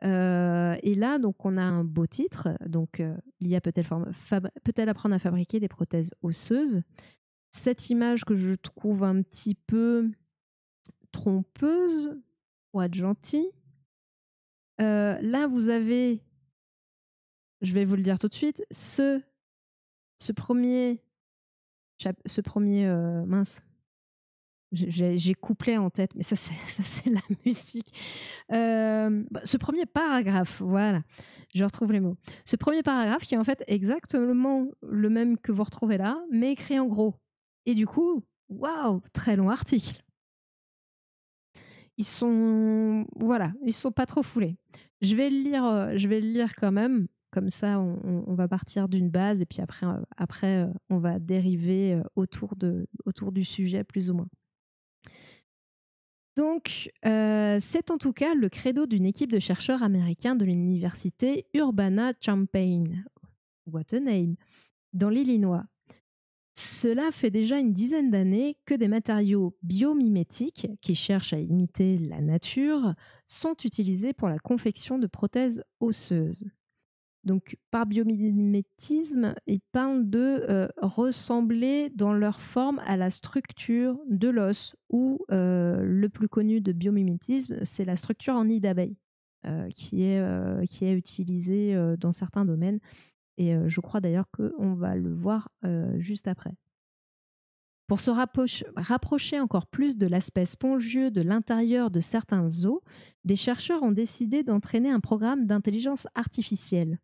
Et là, donc, on a un beau titre. Donc, l'IA peut-elle apprendre à fabriquer des prothèses osseuses? Cette image que je trouve un petit peu trompeuse, pour être gentil. Là, vous avez, je vais vous le dire tout de suite, ce premier, mince, j'ai couplet en tête, mais ça c'est ça c'est la musique. Ce premier paragraphe, voilà, je retrouve les mots. Ce premier paragraphe qui est en fait exactement le même que vous retrouvez là, mais écrit en gros. Et du coup, waouh, très long article. Ils sont, voilà, ils sont pas trop foulés. Je vais le lire quand même. Comme ça, on va partir d'une base et puis après, on va dériver autour du sujet plus ou moins. Donc, c'est en tout cas le credo d'une équipe de chercheurs américains de l'université Urbana-Champaign, what a name, dans l'Illinois. Cela fait déjà une dizaine d'années que des matériaux biomimétiques, qui cherchent à imiter la nature, sont utilisés pour la confection de prothèses osseuses. Donc, par biomimétisme, ils parlent de ressembler dans leur forme à la structure de l'os, ou le plus connu de biomimétisme, c'est la structure en nid d'abeille, qui est utilisée dans certains domaines. Et je crois d'ailleurs qu'on va le voir juste après. Pour se rapprocher encore plus de l'aspect spongieux de l'intérieur de certains os, des chercheurs ont décidé d'entraîner un programme d'intelligence artificielle.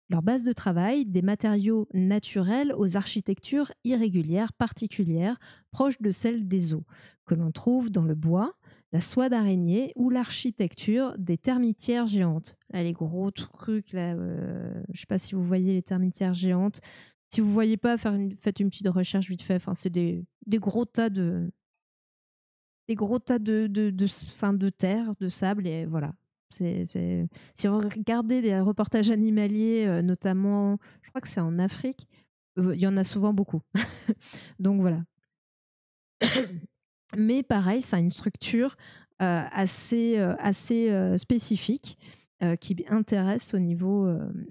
Leur base de travail, des matériaux naturels aux architectures irrégulières particulières, proches de celles des os, que l'on trouve dans le bois, la soie d'araignée ou l'architecture des termitières géantes. Là, les gros trucs, là, je ne sais pas si vous voyez les termitières géantes. Si vous ne voyez pas, faites une petite recherche vite fait. Enfin, c'est des gros tas de terre, de sable, et voilà. Si vous regardez des reportages animaliers, notamment, je crois que c'est en Afrique, il y en a souvent beaucoup. Donc voilà. Mais pareil, ça a une structure assez spécifique, qui intéresse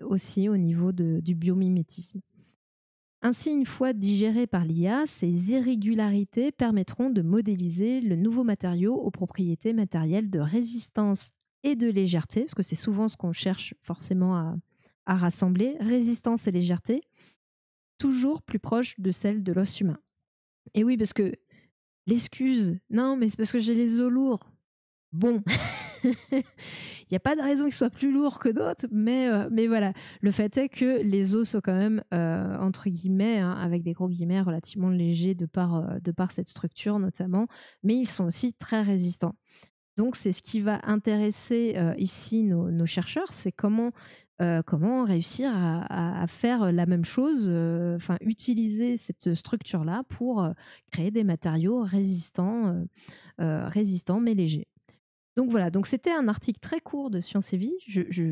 aussi au niveau du biomimétisme. Ainsi, une fois digérées par l'IA, ces irrégularités permettront de modéliser le nouveau matériau aux propriétés matérielles de résistance et de légèreté, parce que c'est souvent ce qu'on cherche forcément à rassembler, résistance et légèreté, toujours plus proches de celles de l'os humain. Et oui, parce que l'excuse, non, mais c'est parce que j'ai les os lourds. Bon, il n'y a pas de raison qu'ils soient plus lourds que d'autres, mais voilà. Le fait est que les os sont quand même, entre guillemets, hein, avec des gros guillemets, relativement légers de par cette structure notamment, mais ils sont aussi très résistants. Donc, c'est ce qui va intéresser ici nos chercheurs, c'est comment réussir à faire la même chose, enfin utiliser cette structure-là pour créer des matériaux résistants mais légers. Donc voilà, donc c'était un article très court de Science et Vie. Je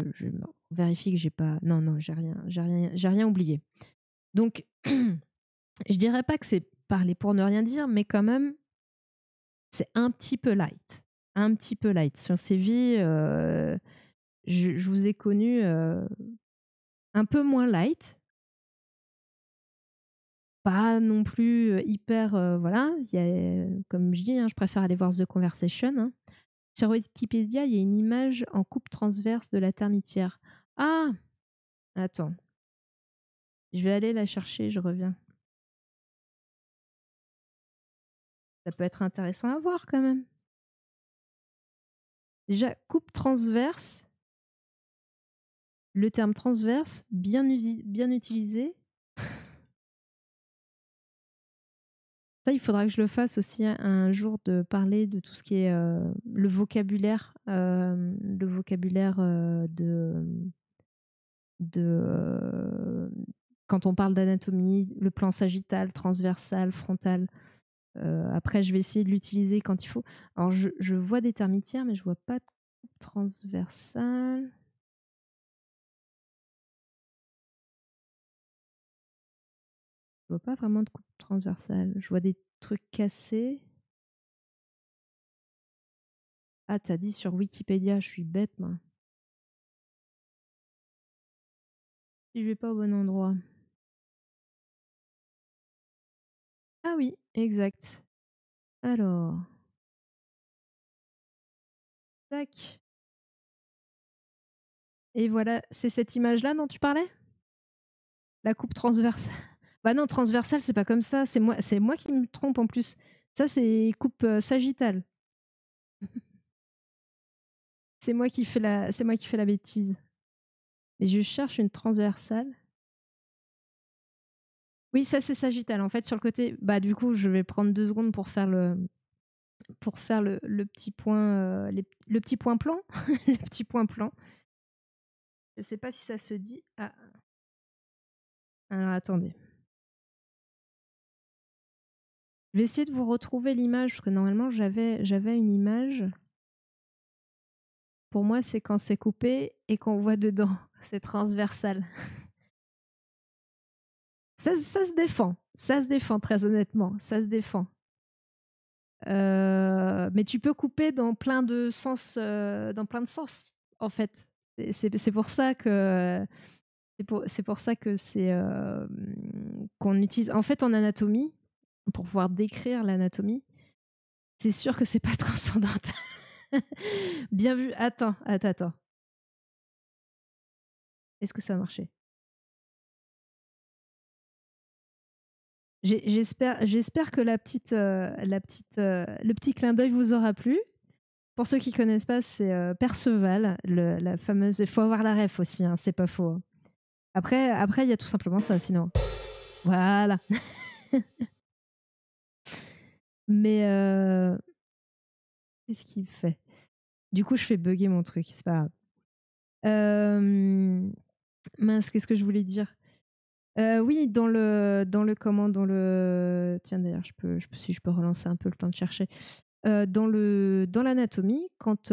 vérifie que j'ai pas. Non, non, j'ai rien oublié. Donc, je dirais pas que c'est parler pour ne rien dire, mais quand même, c'est un petit peu light. Un petit peu light. Science et Vie, je vous ai connu un peu moins light. Pas non plus hyper. Voilà, comme je dis, hein, je préfère aller voir The Conversation, hein. Sur Wikipédia, il y a une image en coupe transverse de la termitière. Ah, attends, je vais aller la chercher, je reviens. Ça peut être intéressant à voir quand même. Déjà, coupe transverse, le terme transverse, bien utilisé. Ça, il faudra que je le fasse aussi un jour, de parler de tout ce qui est le vocabulaire quand on parle d'anatomie, le plan sagittal, transversal, frontal. Après, je vais essayer de l'utiliser quand il faut. Alors, je vois des termitières, mais je vois pas de coupe transversale. Je vois pas vraiment de coupe transversale. Je vois des trucs cassés. Ah, tu as dit sur Wikipédia, je suis bête, moi. Si je vais pas au bon endroit. Ah oui, exact. Alors, tac. Et voilà, c'est cette image-là dont tu parlais? La coupe transversale. Bah non, transversale, c'est pas comme ça, c'est moi qui me trompe en plus. Ça, c'est coupe, sagittale. C'est moi qui fais la bêtise. Mais je cherche une transversale. Oui, ça, c'est sagittal. En fait, sur le côté, bah, du coup, je vais prendre 2 secondes pour faire le petit point, le petit point plan. Le petit point plan. Je sais pas si ça se dit. Ah, alors attendez. Je vais essayer de vous retrouver l'image, parce que normalement, j'avais une image. Pour moi, c'est quand c'est coupé et qu'on voit dedans. C'est transversal. Ça se défend. Ça se défend, très honnêtement. Ça se défend. Mais tu peux couper dans plein de sens, en fait. C'est pour ça que c'est pour ça que qu'on utilise. En fait, en anatomie, pour pouvoir décrire l'anatomie, c'est sûr que c'est pas transcendantal. Bien vu. Attends. Est-ce que ça a marché? J'espère que le petit clin d'œil vous aura plu. Pour ceux qui connaissent pas, c'est Perceval, la fameuse. Il faut avoir la ref aussi, hein, c'est pas faux, hein. Après, il y a tout simplement ça, sinon. Voilà. Mais qu'est-ce qu'il fait? Du coup, je fais bugger mon truc, c'est pas grave. Mince, qu'est-ce que je voulais dire? Oui, tiens d'ailleurs, si je peux relancer un peu le temps de chercher. Dans l'anatomie, quand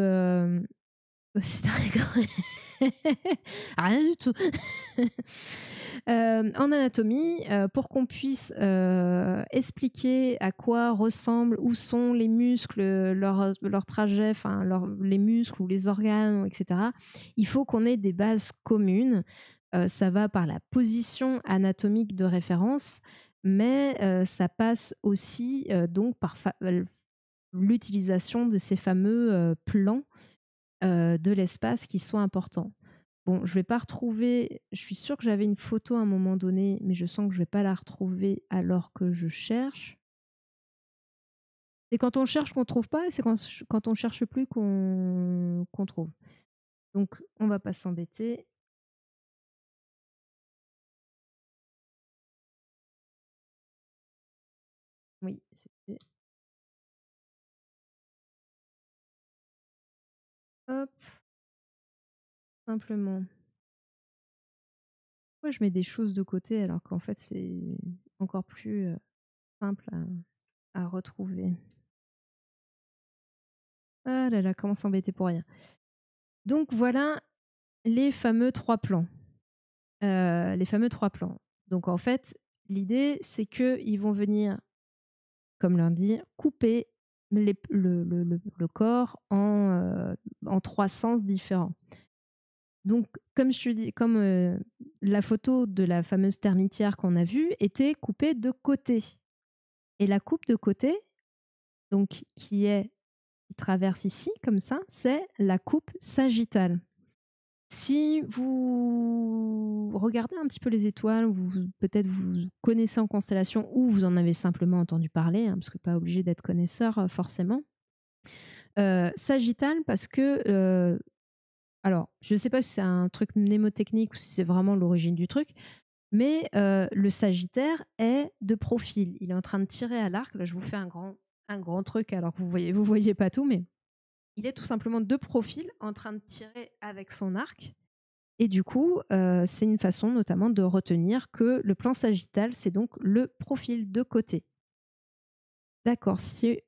c'est rien du tout. En anatomie, pour qu'on puisse expliquer à quoi ressemblent, où sont les muscles, leur trajet, enfin les muscles ou les organes, etc., il faut qu'on ait des bases communes. Ça va par la position anatomique de référence, mais ça passe aussi donc par l'utilisation de ces fameux plans de l'espace qui sont importants. Bon, je vais pas retrouver. Je suis sûre que j'avais une photo à un moment donné, mais je sens que je vais pas la retrouver alors que je cherche. C'est quand on cherche qu'on trouve pas, et c'est quand on cherche plus qu'on trouve. Donc, on va pas s'embêter. Oui, c'était. Hop, simplement. Pourquoi je mets des choses de côté alors qu'en fait c'est encore plus simple à retrouver. Ah là là, comment s'embêter pour rien. Donc voilà les fameux 3 plans. Les fameux 3 plans. Donc en fait, l'idée, c'est qu'ils vont venir, comme l'indique, couper le corps en 3 sens différents. Donc comme je te dis, comme la photo de la fameuse termitière qu'on a vue était coupée de côté. Et la coupe de côté, donc qui traverse ici, comme ça, c'est la coupe sagittale. Si vous regardez un petit peu les étoiles, peut-être vous connaissez en constellation ou vous en avez simplement entendu parler, hein, parce que pas obligé d'être connaisseur forcément. Sagittal parce que, alors je ne sais pas si c'est un truc mnémotechnique ou si c'est vraiment l'origine du truc, mais le Sagittaire est de profil. Il est en train de tirer à l'arc. Là, je vous fais un grand truc alors que vous voyez pas tout, mais il est tout simplement de profil en train de tirer avec son arc. Et du coup, c'est une façon notamment de retenir que le plan sagittal, c'est donc le profil de côté. D'accord, si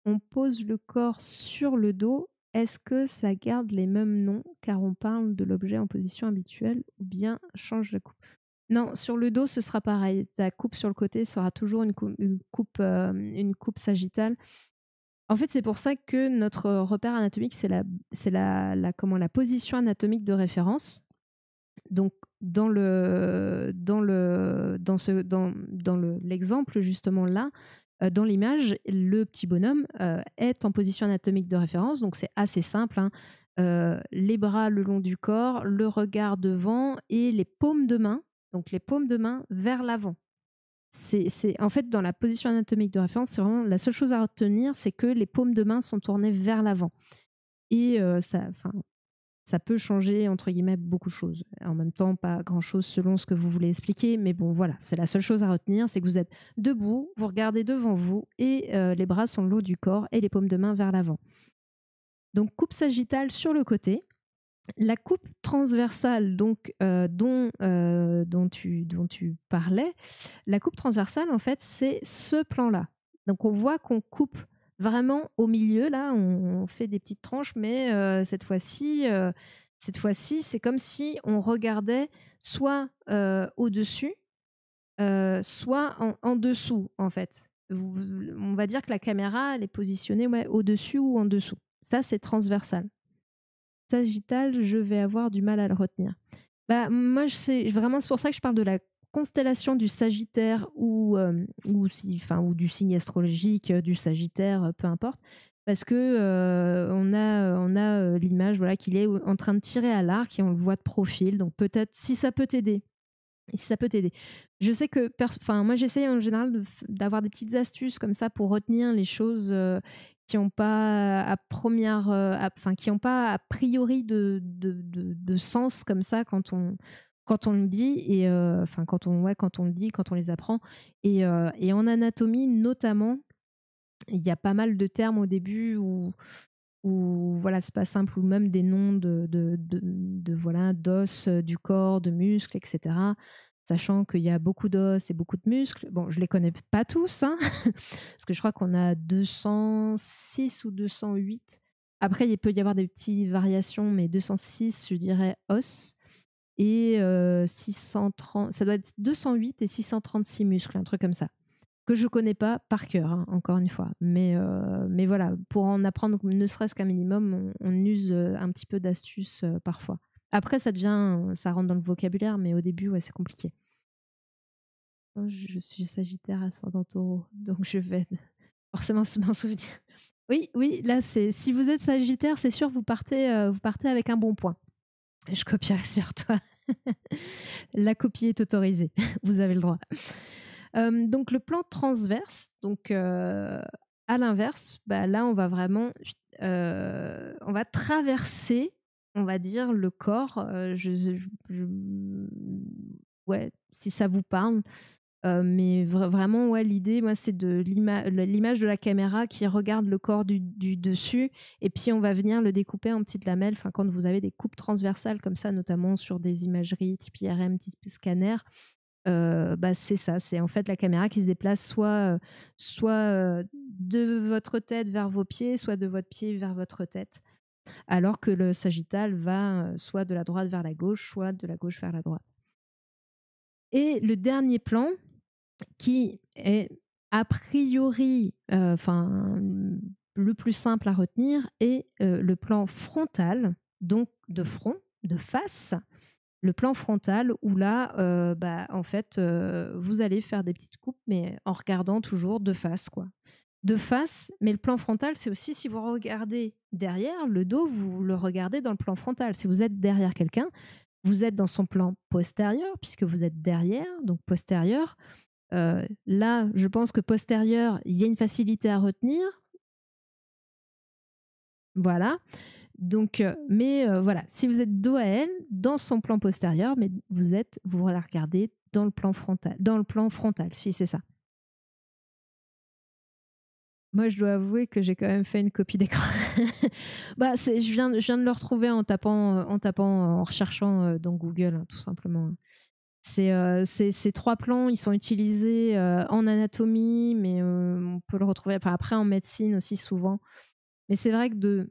on pose le corps sur le dos, est-ce que ça garde les mêmes noms car on parle de l'objet en position habituelle ou bien change la coupe? Non, sur le dos, ce sera pareil. Ta coupe sur le côté sera toujours une coupe sagittale. En fait, c'est pour ça que notre repère anatomique, c'est la position anatomique de référence. Donc, l'exemple justement là, dans l'image, le petit bonhomme est en position anatomique de référence, donc c'est assez simple, hein. Les bras le long du corps, le regard devant et les paumes de main, donc les paumes de main vers l'avant. En fait, dans la position anatomique de référence, c'est vraiment la seule chose à retenir, c'est que les paumes de main sont tournées vers l'avant. Et ça peut changer, entre guillemets, beaucoup de choses. En même temps, pas grand-chose selon ce que vous voulez expliquer, mais bon, voilà, c'est la seule chose à retenir, c'est que vous êtes debout, vous regardez devant vous et les bras sont le haut du corps et les paumes de main vers l'avant. Donc, coupe sagittale sur le côté. La coupe transversale, donc, dont tu parlais, la coupe transversale, en fait, c'est ce plan-là. Donc, on voit qu'on coupe vraiment au milieu, là, on fait des petites tranches, mais cette fois-ci, c'est comme si on regardait soit au-dessus, soit en dessous, en fait. On va dire que la caméra, elle est positionnée ouais, au-dessus ou en dessous. Ça, c'est transversal. Sagittal, je vais avoir du mal à le retenir. Bah, moi, c'est pour ça que je parle de la constellation du Sagittaire ou du signe astrologique du Sagittaire, peu importe, parce que on a l'image voilà, qu'il est en train de tirer à l'arc et on le voit de profil. Donc peut-être si ça peut t'aider. Si ça peut t'aider. Je sais que, moi j'essaye en général d'avoir des petites astuces comme ça pour retenir les choses qui n'ont pas qui ont pas a priori de sens comme ça quand on le dit et quand on le dit, quand on les apprend. Et en anatomie notamment, il y a pas mal de termes au début où voilà, c'est pas simple, ou même des noms voilà, d'os du corps, de muscles, etc. Sachant qu'il y a beaucoup d'os et beaucoup de muscles. Bon, je les connais pas tous, hein, parce que je crois qu'on a 206 ou 208. Après, il peut y avoir des petites variations, mais 206, je dirais, os. Et 630, ça doit être 208 et 636 muscles, un truc comme ça que je connais pas par cœur, hein, encore une fois. Mais voilà, pour en apprendre ne serait-ce qu'un minimum, on use un petit peu d'astuces parfois. Après, ça rentre dans le vocabulaire, mais au début, ouais, c'est compliqué. Je suis Sagittaire ascendant Taureau, donc je vais forcément m'en souvenir. Oui, oui, là, si vous êtes Sagittaire, c'est sûr, vous partez avec un bon point. Je copierai sur toi. La copie est autorisée. Vous avez le droit. Donc le plan transverse, donc à l'inverse, bah, là on va vraiment, on va traverser, on va dire le corps, ouais, si ça vous parle, mais vraiment ouais, l'idée moi c'est de l'image de la caméra qui regarde le corps du dessus et puis on va venir le découper en petites lamelles, enfin quand vous avez des coupes transversales comme ça, notamment sur des imageries type IRM, type scanner. Bah, c'est ça, c'est en fait la caméra qui se déplace soit de votre tête vers vos pieds, soit de votre pied vers votre tête. Alors que le sagittal va soit de la droite vers la gauche, soit de la gauche vers la droite. Et le dernier plan, qui est a priori, le plus simple à retenir, est le plan frontal, donc de front, de face, le plan frontal où là, en fait, vous allez faire des petites coupes, mais en regardant toujours de face, quoi. De face, mais le plan frontal, c'est aussi si vous regardez derrière, le dos, vous le regardez dans le plan frontal. Si vous êtes derrière quelqu'un, vous êtes dans son plan postérieur, puisque vous êtes derrière, donc postérieur. Là, je pense que postérieur, il y a une facilité à retenir. Voilà. Donc, voilà, si vous êtes dos à elle, dans son plan postérieur, mais vous la regardez dans le plan frontal, si c'est ça. Moi, je dois avouer que j'ai quand même fait une copie d'écran. Bah, je viens de le retrouver en recherchant dans Google, hein, tout simplement. Ces trois plans, ils sont utilisés en anatomie, mais on peut le retrouver après en médecine aussi souvent. Mais c'est vrai que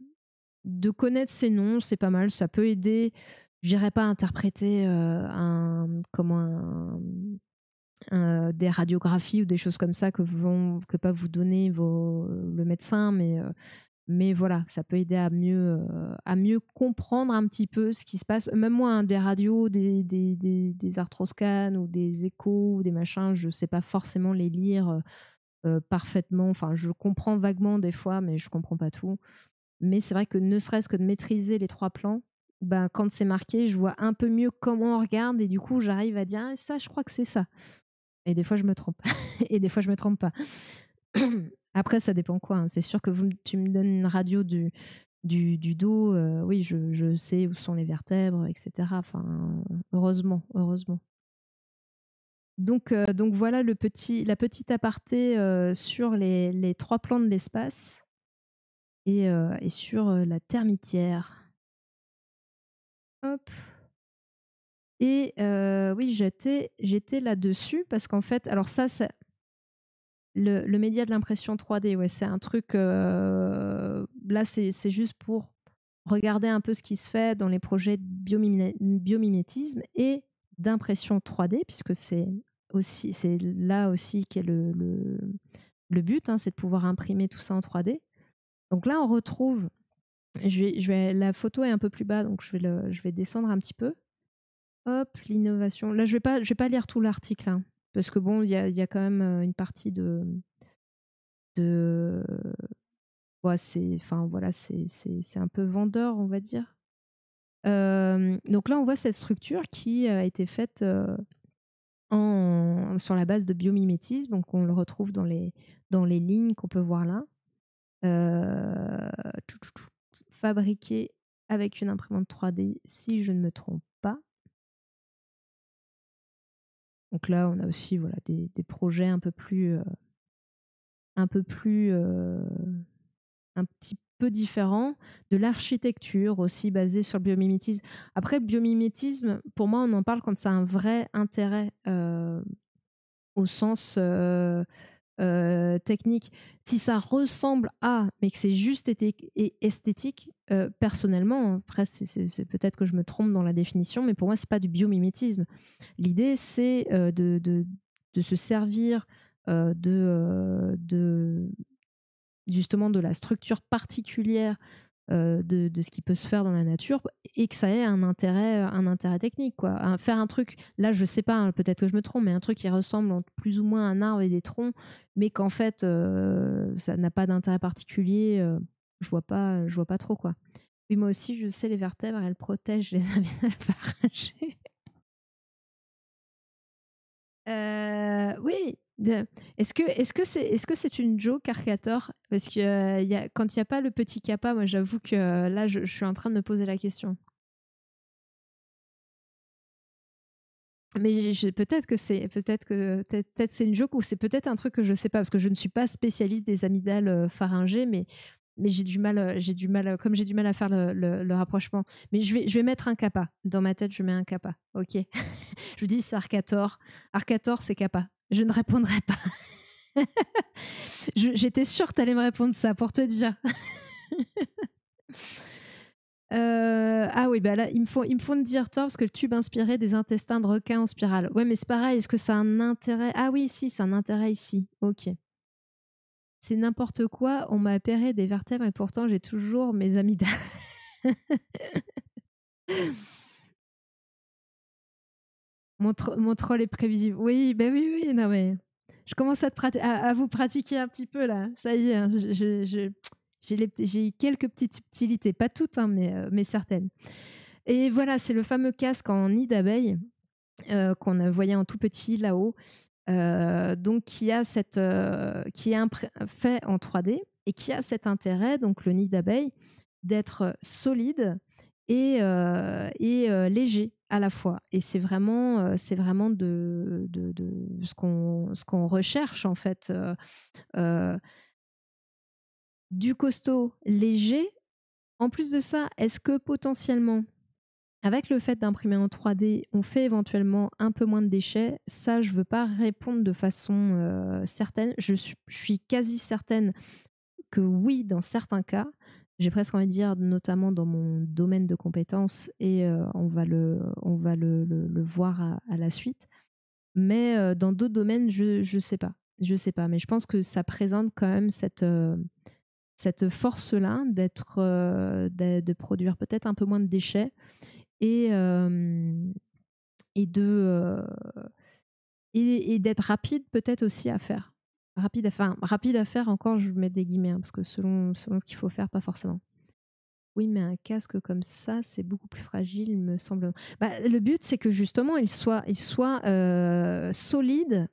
de connaître ces noms, c'est pas mal. Ça peut aider, je dirais pas à interpréter des radiographies ou des choses comme ça que peuvent vous donner le médecin, mais Mais voilà, ça peut aider à mieux comprendre un petit peu ce qui se passe. Même moi, hein, des radios, des arthroscans ou des échos ou des machins, je sais pas forcément les lire parfaitement. Enfin, je comprends vaguement des fois, mais je comprends pas tout. Mais c'est vrai que ne serait-ce que de maîtriser les 3 plans, ben, quand c'est marqué, je vois un peu mieux comment on regarde et du coup, j'arrive à dire: «Ah ça, je crois que c'est ça» et des fois, je me trompe et des fois, je me trompe pas. Après, ça dépend quoi, hein. C'est sûr que tu me donnes une radio du dos, oui, je sais où sont les vertèbres et cetera. Enfin, heureusement, heureusement. Donc voilà la petite aparté, sur les 3 plans de l'espace et sur, la termitière. Hop et oui, j'étais là-dessus parce qu'en fait alors ça le média de l'impression 3D, ouais, c'est un truc, là, c'est juste pour regarder un peu ce qui se fait dans les projets de biomimétisme et d'impression 3D puisque c'est là aussi qu'est le but, hein, c'est de pouvoir imprimer tout ça en 3D. Donc là, on retrouve la photo est un peu plus bas, donc je vais descendre un petit peu. Hop, l'innovation. Là, je vais pas lire tout l'article, hein, parce que bon, il y a quand même, une partie de ouais, c'est enfin voilà, c'est un peu vendeur, on va dire. Donc là, on voit cette structure qui a été faite, sur la base de biomimétisme, donc on le retrouve dans les lignes qu'on peut voir là. Tout, tout, tout, fabriqué avec une imprimante 3D, si je ne me trompe pas. Donc là, on a aussi voilà, des projets un peu plus, un petit peu différents, de l'architecture aussi basée sur le biomimétisme. Après, le biomimétisme, pour moi, on en parle quand ça a un vrai intérêt, au sens, technique. Si ça ressemble à, mais que c'est juste esthétique, personnellement, après c'est peut-être que je me trompe dans la définition, mais pour moi, c'est pas du biomimétisme. L'idée, c'est, de se servir, de justement de la structure particulière, de ce qui peut se faire dans la nature et que ça ait un intérêt technique, quoi. Faire un truc, là, je sais pas, hein, peut-être que je me trompe, mais un truc qui ressemble plus ou moins à un arbre et des troncs, mais qu'en fait, ça n'a pas d'intérêt particulier, je vois pas trop, quoi. Oui, moi aussi, je sais, les vertèbres, elles protègent les amygdales pharyngées. Oui, est-ce que c'est une joke Arcator? Parce que, quand il y a pas le petit kappa, moi j'avoue que là je suis en train de me poser la question. Mais peut-être c'est une joke ou c'est peut-être un truc que je sais pas, parce que je ne suis pas spécialiste des amygdales, pharyngées, mais j'ai du mal, comme j'ai du mal à faire le rapprochement. Mais je vais mettre un kappa. Dans ma tête, je mets un kappa. OK. Je vous dis c'est Arcator. Arcator, c'est kappa. Je ne répondrai pas. J'étais sûre que tu allais me répondre ça, pour te dire. Ah oui, bah là, il me faut me dire tort parce que le tube inspiré des intestins de requin en spirale. Ouais, mais c'est pareil, est-ce que ça a un intérêt? Ah oui, si, c'est un intérêt ici. OK. C'est n'importe quoi, on m'a opéré des vertèbres et pourtant j'ai toujours mes amygdales. Mon troll est prévisible. Oui, bah oui, oui, non mais je commence à vous pratiquer un petit peu là. Ça y est, hein, j'ai quelques petites subtilités, pas toutes, hein, mais certaines. Et voilà, c'est le fameux casque en nid d'abeille qu'on voyait en tout petit là-haut, donc qui est fait en 3D et qui a cet intérêt, donc le nid d'abeille, d'être solide et léger à la fois. Et c'est vraiment de ce qu'on recherche en fait, du costaud léger. En plus de ça, est-ce que potentiellement avec le fait d'imprimer en 3D, on fait éventuellement un peu moins de déchets? Ça, je ne veux pas répondre de façon, certaine. Je suis quasi certaine que oui, dans certains cas. J'ai presque envie de dire, notamment dans mon domaine de compétences et on va le voir à la suite. Mais, dans d'autres domaines, je sais pas. Je sais pas, mais je pense que ça présente quand même cette, cette force-là de produire peut-être un peu moins de déchets et, et et d'être rapide peut-être aussi à faire. Rapide à faire encore, je mets des guillemets, hein, parce que selon ce qu'il faut faire, pas forcément. Oui, mais un casque comme ça, c'est beaucoup plus fragile, il me semble. Bah, le but, c'est que justement, il soit solide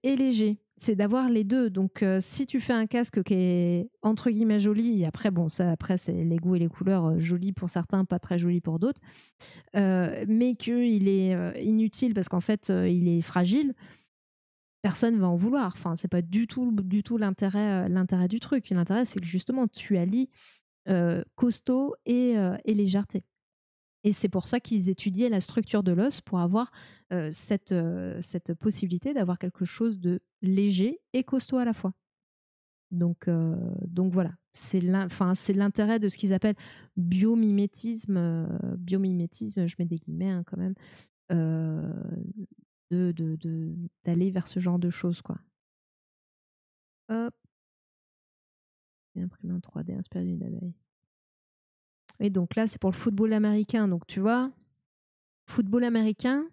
et léger. C'est d'avoir les deux. Donc, si tu fais un casque qui est entre guillemets joli, et après, bon, ça, après, c'est les goûts et les couleurs, joli pour certains, pas très joli pour d'autres, mais qu'il est inutile parce qu'en fait, il est fragile, personne va en vouloir. Enfin, c'est pas du tout l'intérêt du truc. L'intérêt, c'est que justement, tu allies costaud et légèreté. Et c'est pour ça qu'ils étudiaient la structure de l'os pour avoir cette possibilité d'avoir quelque chose de léger et costaud à la fois. Donc voilà, c'est l'intérêt de ce qu'ils appellent biomimétisme. Biomimétisme, je mets des guillemets hein, quand même, euh, d'aller vers ce genre de choses. Quoi. Hop, imprimé en 3D, inspiré d'une abeille. Et donc là, c'est pour le football américain. Donc tu vois, football américain,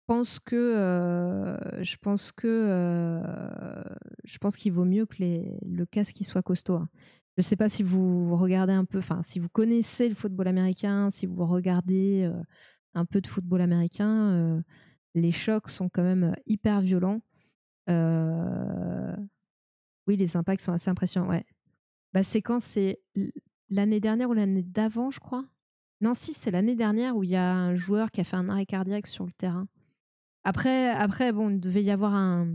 je pense qu'il vaut mieux que le casque qui soit costaud. Hein. Je ne sais pas si vous regardez un peu, enfin si vous connaissez le football américain, si vous regardez un peu de football américain, les chocs sont quand même hyper violents. Oui, les impacts sont assez impressionnants. Ouais. Bah, c'est quand c'est l'année dernière ou l'année d'avant, je crois. Non, si, c'est l'année dernière où il y a un joueur qui a fait un arrêt cardiaque sur le terrain. Après bon, il devait y avoir un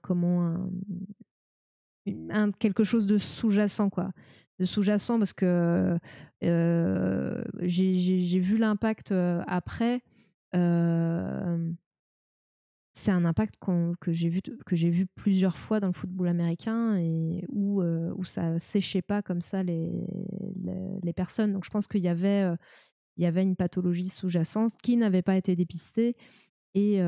comment, quelque chose de sous-jacent, quoi. De sous-jacent parce que j'ai vu l'impact après. Euh, c'est un impact que j'ai vu plusieurs fois dans le football américain et où ça séchait pas comme ça les personnes. Donc je pense il y avait une pathologie sous-jacente qui n'avait pas été dépistée et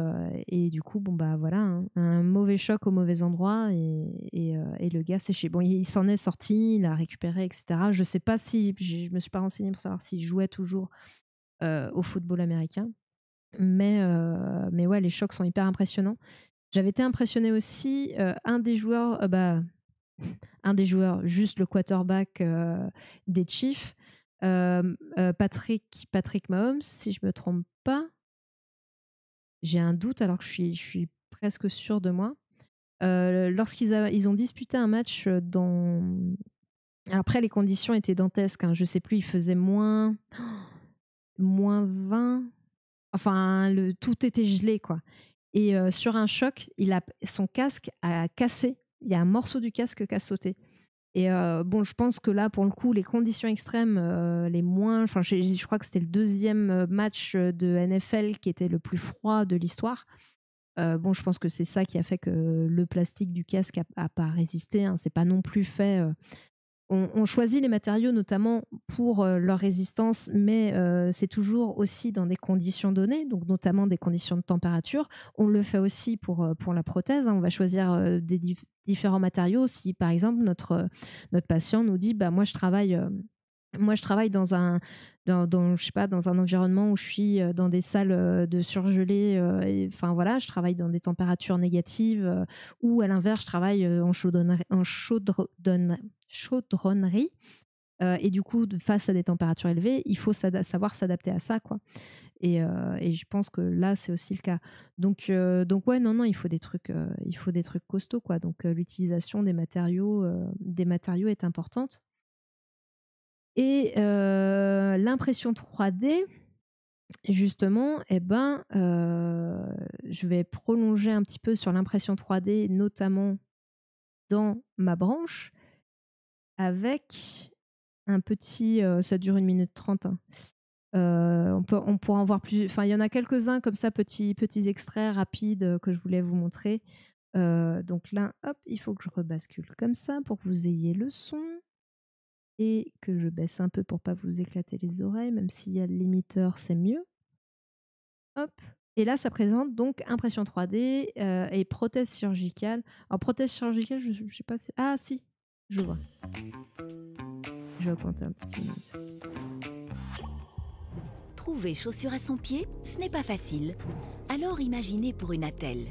du coup bon bah voilà un mauvais choc au mauvais endroit et le gars séché. Bon il s'en est sorti, il a récupéré etc. Je sais pas si je me suis pas renseignée pour savoir s'il jouait toujours au football américain, mais ouais les chocs sont hyper impressionnants. J'avais été impressionnée aussi, un des joueurs, juste le quarterback des Chiefs, Patrick Mahomes, si je me trompe pas. J'ai un doute alors que je suis presque sûre de moi. Ils ont disputé un match dans. Après, les conditions étaient dantesques. Hein, je sais plus, il faisait moins 20. Enfin, tout était gelé, quoi. Et sur un choc, son casque a cassé. Il y a un morceau du casque qui a sauté. Et bon, je pense que là, pour le coup, les conditions extrêmes, les moins. Enfin, je crois que c'était le deuxième match de NFL qui était le plus froid de l'histoire. Bon, je pense que c'est ça qui a fait que le plastique du casque a pas résisté. Hein. C'est pas non plus fait. On choisit les matériaux notamment pour leur résistance, mais c'est toujours aussi dans des conditions données, donc notamment des conditions de température. On le fait aussi pour la prothèse. Hein. On va choisir différents matériaux. Si par exemple notre patient nous dit, bah moi, je travaille je sais pas, dans un environnement où je suis dans des salles de surgelés. Enfin voilà, je travaille dans des températures négatives ou à l'inverse, je travaille chaudronnerie. Et du coup, face à des températures élevées, il faut savoir s'adapter à ça, quoi. Et je pense que là, c'est aussi le cas. Donc ouais, non, il faut des trucs costauds, quoi. Donc l'utilisation des matériaux est importante. Et l'impression 3D, justement, eh ben, je vais prolonger un petit peu sur l'impression 3D, notamment dans ma branche, avec un petit. Ça dure 1 minute 30. Hein. On pourra en voir plus. Enfin, il y en a quelques-uns comme ça, petits extraits rapides que je voulais vous montrer. Donc là, hop, il faut que je rebascule comme ça pour que vous ayez le son. Et que je baisse un peu pour pas vous éclater les oreilles, même s'il y a l'émetteur, c'est mieux. Hop. Et là, ça présente donc impression 3D et prothèse chirurgicale. Alors, prothèse chirurgicale, je sais pas si... Ah, si, je vois. Je vais augmenter un petit peu. Ça. Trouver chaussures à son pied, ce n'est pas facile. Alors imaginez pour une attelle.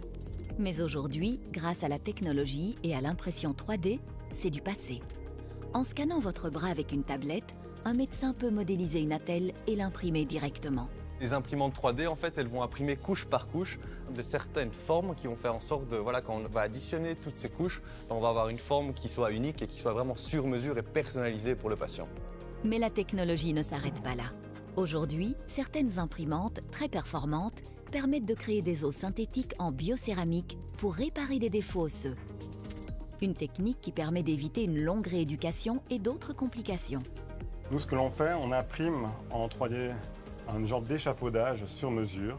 Mais aujourd'hui, grâce à la technologie et à l'impression 3D, c'est du passé. En scannant votre bras avec une tablette, un médecin peut modéliser une attelle et l'imprimer directement. Les imprimantes 3D, en fait, elles vont imprimer couche par couche de certaines formes qui vont faire en sorte de, voilà, quand on va additionner toutes ces couches, on va avoir une forme qui soit unique et qui soit vraiment sur mesure et personnalisée pour le patient. Mais la technologie ne s'arrête pas là. Aujourd'hui, certaines imprimantes très performantes permettent de créer des os synthétiques en biocéramique pour réparer des défauts osseux. Une technique qui permet d'éviter une longue rééducation et d'autres complications. Nous, ce que l'on fait, on imprime en 3D un genre d'échafaudage sur mesure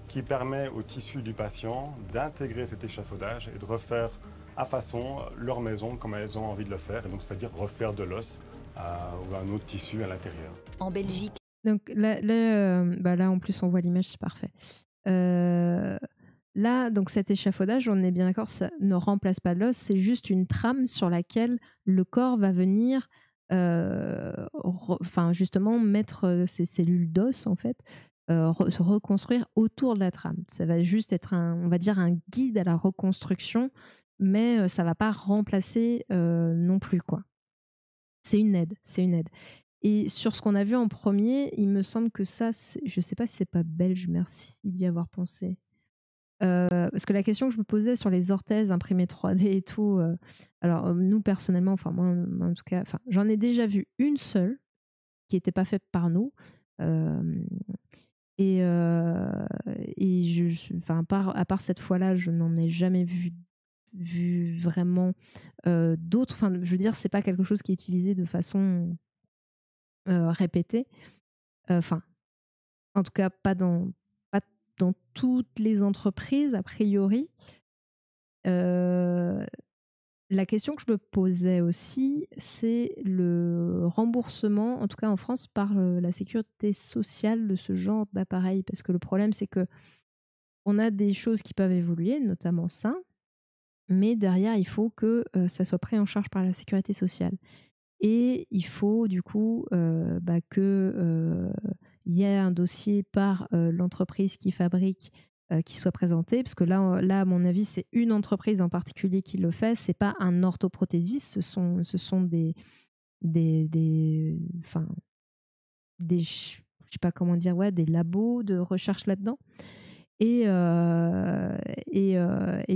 qui permet au tissu du patient d'intégrer cet échafaudage et de refaire à façon leur maison comme elles ont envie de le faire, et donc c'est-à-dire refaire de l'os ou un autre tissu à l'intérieur. En Belgique. Donc là, en plus, on voit l'image, c'est parfait. Là, donc cet échafaudage, on est bien d'accord, ça ne remplace pas l'os, c'est juste une trame sur laquelle le corps va venir justement mettre ses cellules d'os, en fait, se reconstruire autour de la trame. Ça va juste être on va dire un guide à la reconstruction, mais ça ne va pas remplacer non plus, quoi. C'est une aide, c'est une aide. Et sur ce qu'on a vu en premier, il me semble que ça, je ne sais pas si c'est pas belge, merci d'y avoir pensé. Parce que la question que je me posais sur les orthèses imprimées 3D et tout, alors nous personnellement, enfin moi en tout cas, j'en ai déjà vu une seule qui n'était pas faite par nous. Et à part cette fois-là, je n'en ai jamais vu vraiment d'autres. Enfin, je veux dire, c'est pas quelque chose qui est utilisé de façon répétée. Enfin, en tout cas, pas dans toutes les entreprises, a priori. La question que je me posais aussi, c'est le remboursement, en tout cas en France, par la sécurité sociale de ce genre d'appareil. Parce que le problème, c'est que on a des choses qui peuvent évoluer, notamment ça, mais derrière, il faut que ça soit pris en charge par la sécurité sociale. Et il faut du coup que y ait un dossier par l'entreprise qui fabrique qui soit présenté, parce que là, à mon avis, c'est une entreprise en particulier qui le fait, c'est pas un orthoprothésiste, ce sont enfin, je sais pas comment dire, ouais, des labos de recherche là-dedans. Et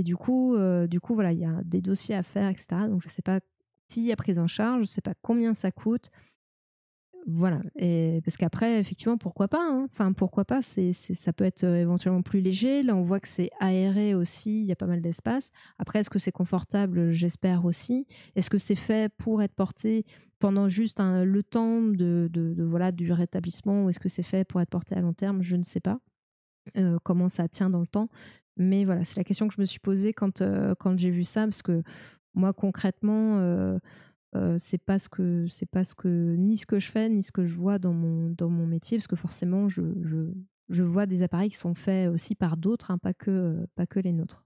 du coup, voilà, il y a des dossiers à faire, etc. Donc, je sais pas s'il y a prise en charge, je sais pas combien ça coûte. Voilà, et parce qu'après, effectivement, pourquoi pas, hein. Enfin, pourquoi pas, ça peut être éventuellement plus léger. Là, on voit que c'est aéré aussi, il y a pas mal d'espace. Après, est-ce que c'est confortable? J'espère aussi. Est-ce que c'est fait pour être porté pendant juste le temps voilà, du rétablissement, ou est-ce que c'est fait pour être porté à long terme? Je ne sais pas comment ça tient dans le temps. Mais voilà, c'est la question que je me suis posée quand j'ai vu ça, parce que moi, concrètement, c'est pas ce que ni ce que je fais ni ce que je vois dans mon métier, parce que forcément je vois des appareils qui sont faits aussi par d'autres, hein, pas que les nôtres.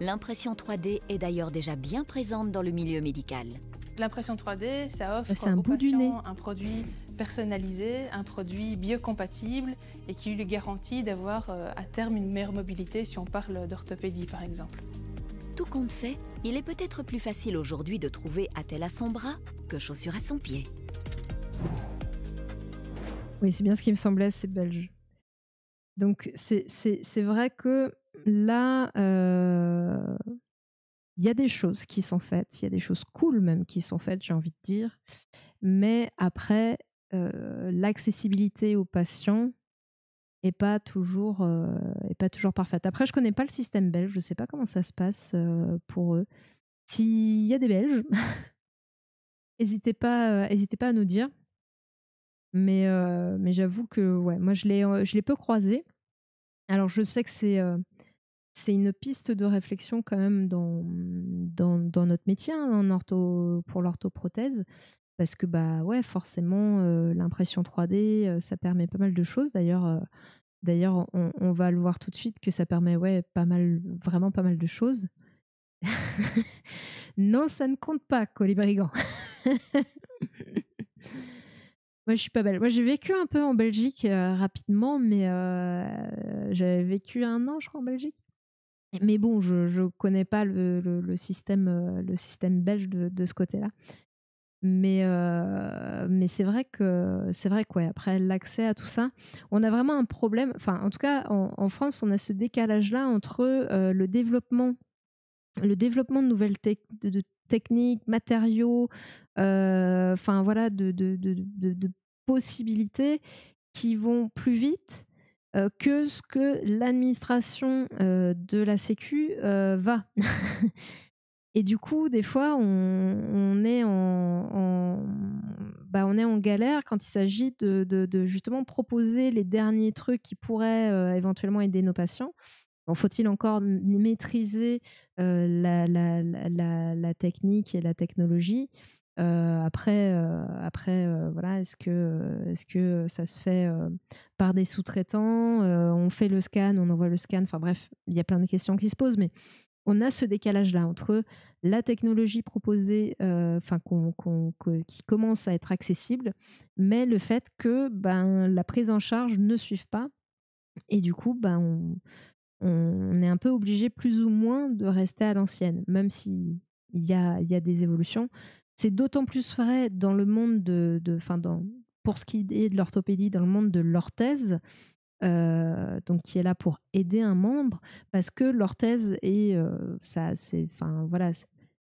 L'impression 3D est d'ailleurs déjà bien présente dans le milieu médical. L'impression 3D, ça offre C'est un aux bout du nez. patients un produit personnalisé, un produit biocompatible et qui lui garantit d'avoir à terme une meilleure mobilité si on parle d'orthopédie par exemple. Tout compte fait, il est peut-être plus facile aujourd'hui de trouver attelle à son bras que chaussure à son pied. Oui, c'est bien ce qui me semblait, c'est belge. Donc c'est vrai que là, il y a des choses qui sont faites, il y a des choses cool même qui sont faites, j'ai envie de dire. Mais après, l'accessibilité aux patients est pas toujours parfaite. Après, je connais pas le système belge, je sais pas comment ça se passe pour eux. S'il y a des Belges, n'hésitez pas à nous dire. Mais j'avoue que ouais, moi je l'ai peu croisé. Alors je sais que c'est une piste de réflexion quand même dans notre métier, hein, pour l'orthoprothèse. Parce que bah ouais, forcément, l'impression 3D, ça permet pas mal de choses. D'ailleurs, D'ailleurs, on va le voir tout de suite que ça permet vraiment pas mal de choses. Non, ça ne compte pas, Colibri-Gant. Moi, je suis pas belle. Moi, j'ai vécu un peu en Belgique rapidement, mais j'avais vécu 1 an, je crois, en Belgique. Mais bon, je connais pas le système belge de ce côté-là. Mais c'est vrai que ouais, après l'accès à tout ça, on a vraiment un problème. Enfin, en tout cas, en France, on a ce décalage-là entre le développement de nouvelles de techniques, matériaux, enfin voilà, de possibilités qui vont plus vite que ce que l'administration de la Sécu va. Et du coup, des fois, on est en galère quand il s'agit de justement proposer les derniers trucs qui pourraient éventuellement aider nos patients. Bon, faut-il encore maîtriser la technique et la technologie. Après, voilà, est-ce que ça se fait par des sous-traitants. On fait le scan, on envoie le scan. Enfin bref, il y a plein de questions qui se posent, mais on a ce décalage-là entre la technologie proposée, qui commence à être accessible, mais le fait que la prise en charge ne suive pas. Et du coup, on est un peu obligé plus ou moins de rester à l'ancienne, même s'il y a des évolutions. C'est d'autant plus vrai dans le monde pour ce qui est de l'orthopédie, dans le monde de l'orthèse, donc qui est là pour aider un membre, parce que l'orthèse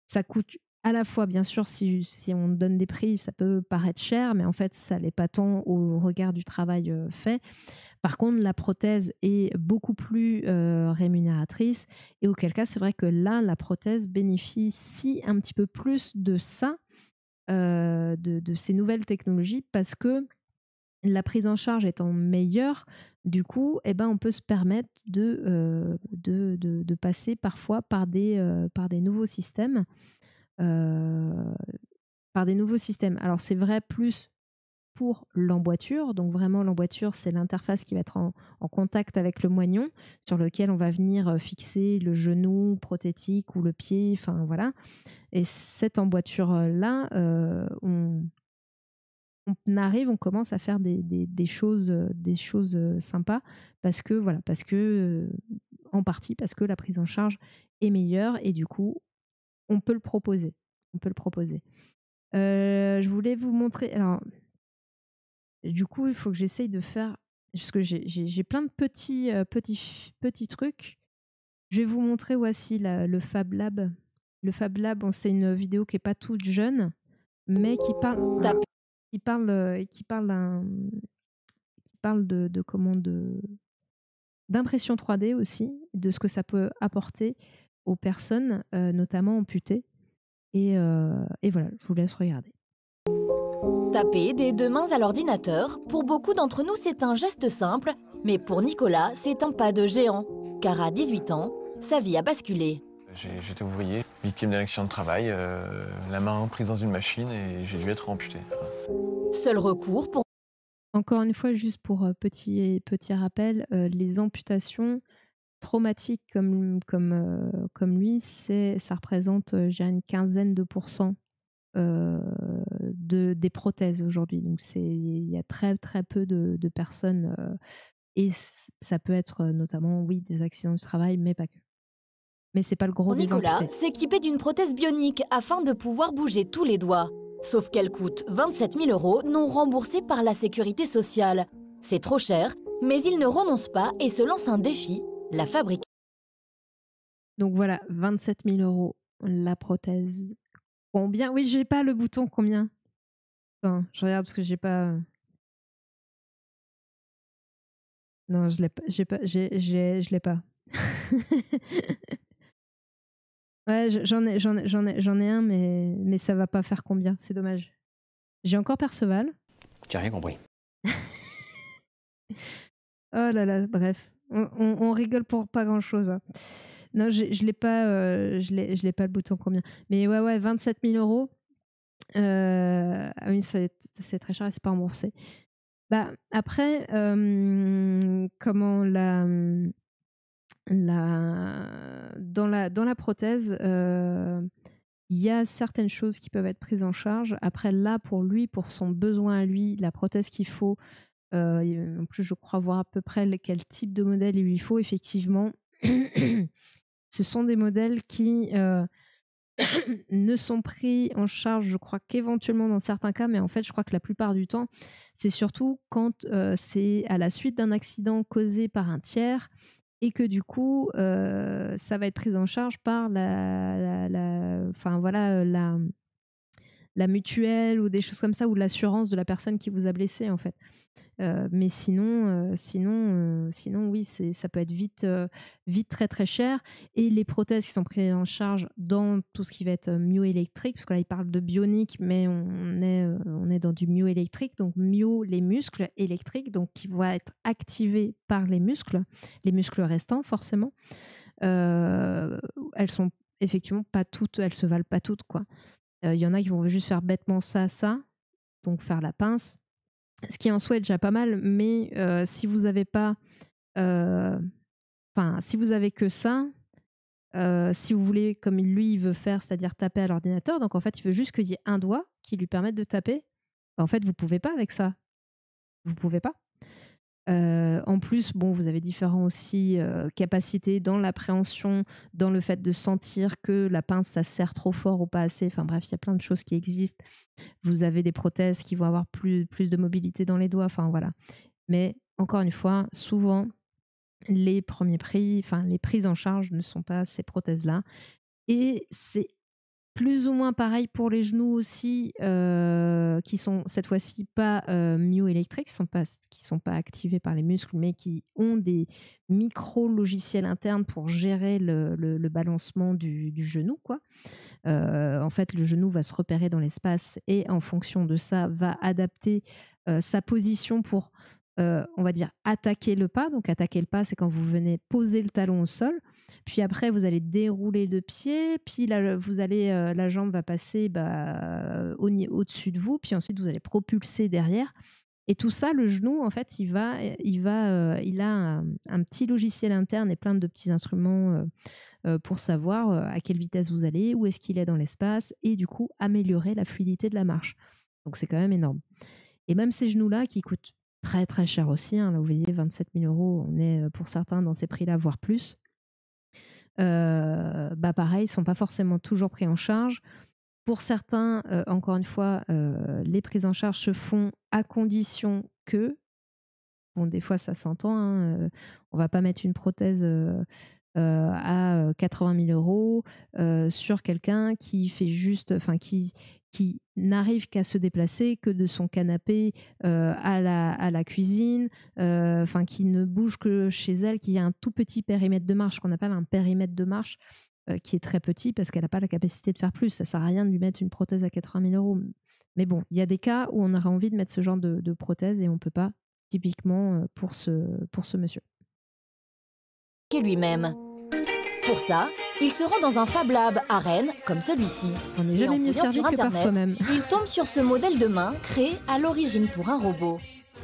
ça coûte à la fois, bien sûr, si on donne des prix, ça peut paraître cher, mais en fait, ça l'est pas tant au regard du travail fait. Par contre, la prothèse est beaucoup plus rémunératrice, et auquel cas, c'est vrai que là, la prothèse bénéficie un petit peu plus de ça, de ces nouvelles technologies, parce que la prise en charge étant meilleure, du coup, on peut se permettre de passer parfois par des nouveaux systèmes. euh, Par des nouveaux systèmes. Alors, c'est vrai plus pour l'emboîture. Donc, vraiment, l'emboîture, c'est l'interface qui va être en contact avec le moignon, sur lequel on va venir fixer le genou prothétique ou le pied. Enfin, voilà. Et cette emboîture-là, on commence à faire des choses sympas, parce que en partie parce que la prise en charge est meilleure, et du coup on peut le proposer. Je voulais vous montrer. Alors, du coup, il faut que j'essaye de faire, parce que j'ai plein de petits trucs. Je vais vous montrer, voici le Fab Lab. Le Fab Lab, bon, c'est une vidéo qui est pas toute jeune, mais qui parle d'impression 3D aussi, de ce que ça peut apporter aux personnes, notamment amputées. Et voilà, je vous laisse regarder. Taper des 2 mains à l'ordinateur, pour beaucoup d'entre nous, c'est un geste simple, mais pour Nicolas, c'est un pas de géant. Car à 18 ans, sa vie a basculé. J'étais ouvrier, victime d'un accident de travail, la main prise dans une machine, et j'ai dû être amputé. Seul recours pour... Encore une fois, juste pour petit rappel, les amputations traumatiques comme lui, ça représente, je dirais, une quinzaine de pourcents des prothèses aujourd'hui. Donc il y a très très peu de personnes, et ça peut être notamment, oui, des accidents du travail, mais pas que. Mais c'est pas le gros des Nicolas amputés. s'équiper d'une prothèse bionique afin de pouvoir bouger tous les doigts. Sauf qu'elle coûte 27 000 € non remboursés par la sécurité sociale. C'est trop cher, mais il ne renonce pas et se lance un défi, la fabriquer. Donc voilà, 27 000 € la prothèse. Combien? Oui, j'ai pas le bouton combien. Attends, je regarde parce que j'ai pas. Non, je l'ai pas. Je l'ai pas. Ouais, j'en ai un, mais ça va pas faire combien. C'est dommage. J'ai encore Perceval. J'ai rien compris. Oh là là, bref. On rigole pour pas grand-chose, hein. Non, je l'ai pas, je l'ai pas le bouton combien. Mais ouais, 27 000 €. Ah oui, c'est très cher et c'est pas remboursé. Après, comment dans la prothèse, il y a certaines choses qui peuvent être prises en charge. Après là, pour lui, pour son besoin à lui, la prothèse qu'il faut, en plus je crois voir à peu près quel type de modèle il lui faut effectivement. Ce sont des modèles qui, ne sont pris en charge, je crois qu'éventuellement dans certains cas, mais en fait, je crois que la plupart du temps, c'est surtout quand, c'est à la suite d'un accident causé par un tiers et que du coup, ça va être pris en charge par enfin voilà, la mutuelle ou des choses comme ça ou l'assurance de la personne qui vous a blessé, en fait. Mais sinon oui, ça peut être vite très, très cher et les prothèses qui sont prises en charge dans tout ce qui va être myoélectrique, parce que là, il parle de bionique, mais on est dans du myoélectrique, donc myo, les muscles, électriques, donc qui vont être activés par les muscles restants forcément. Elles sont effectivement pas toutes, elles se valent pas toutes, quoi. Il y en a qui vont juste faire bêtement ça, donc faire la pince. Ce qui en soi est déjà pas mal, mais si vous avez pas, euh, enfin, si vous avez que ça, si vous voulez, comme lui, il veut faire, c'est-à-dire taper à l'ordinateur, donc en fait, il veut juste qu'il y ait un doigt qui lui permette de taper. En fait, vous pouvez pas avec ça. Vous pouvez pas. En plus, bon, vous avez différents aussi capacités dans l'appréhension, dans le fait de sentir que la pince, ça serre trop fort ou pas assez. Enfin bref, il y a plein de choses qui existent. Vous avez des prothèses qui vont avoir plus de mobilité dans les doigts. Enfin voilà. Mais encore une fois, souvent, les premiers prix, enfin les prises en charge ne sont pas ces prothèses-là. Et c'est plus ou moins pareil pour les genoux aussi, qui sont cette fois-ci pas myoélectriques, qui sont pas activés par les muscles, mais qui ont des micro-logiciels internes pour gérer le balancement du genou, quoi. En fait, le genou va se repérer dans l'espace et en fonction de ça, va adapter sa position pour, on va dire, attaquer le pas. Donc, attaquer le pas, c'est quand vous venez poser le talon au sol. Puis après, vous allez dérouler le pied. Puis là, la jambe va passer au-dessus de vous. Puis ensuite, vous allez propulser derrière. Et tout ça, le genou, en fait, il a un petit logiciel interne et plein de petits instruments pour savoir à quelle vitesse vous allez, où est-ce qu'il est dans l'espace, et du coup, améliorer la fluidité de la marche. Donc, c'est quand même énorme. Et même ces genoux-là, qui coûtent très, très cher aussi, hein, là, vous voyez, 27 000 €, on est pour certains dans ces prix-là, voire plus. Pareil, ils ne sont pas forcément toujours pris en charge. Pour certains, encore une fois, les prises en charge se font à condition que, bon, des fois ça s'entend, hein, on ne va pas mettre une prothèse à 80 000 € sur quelqu'un qui fait juste, enfin qui n'arrive qu'à se déplacer que de son canapé à la cuisine, enfin qui ne bouge que chez elle, qui a un tout petit périmètre de marche, qu'on appelle un périmètre de marche, qui est très petit parce qu'elle n'a pas la capacité de faire plus. Ça ne sert à rien de lui mettre une prothèse à 80 000 €. Mais bon, il y a des cas où on aurait envie de mettre ce genre de prothèse et on ne peut pas, typiquement pour ce monsieur. Lui-même. Pour ça, il se rend dans un Fab Lab à Rennes, comme celui-ci. On n'est Et en jamais mieux fouillant servi sur que par Internet, soi-même. il tombe sur ce modèle de main créé à l'origine pour un robot.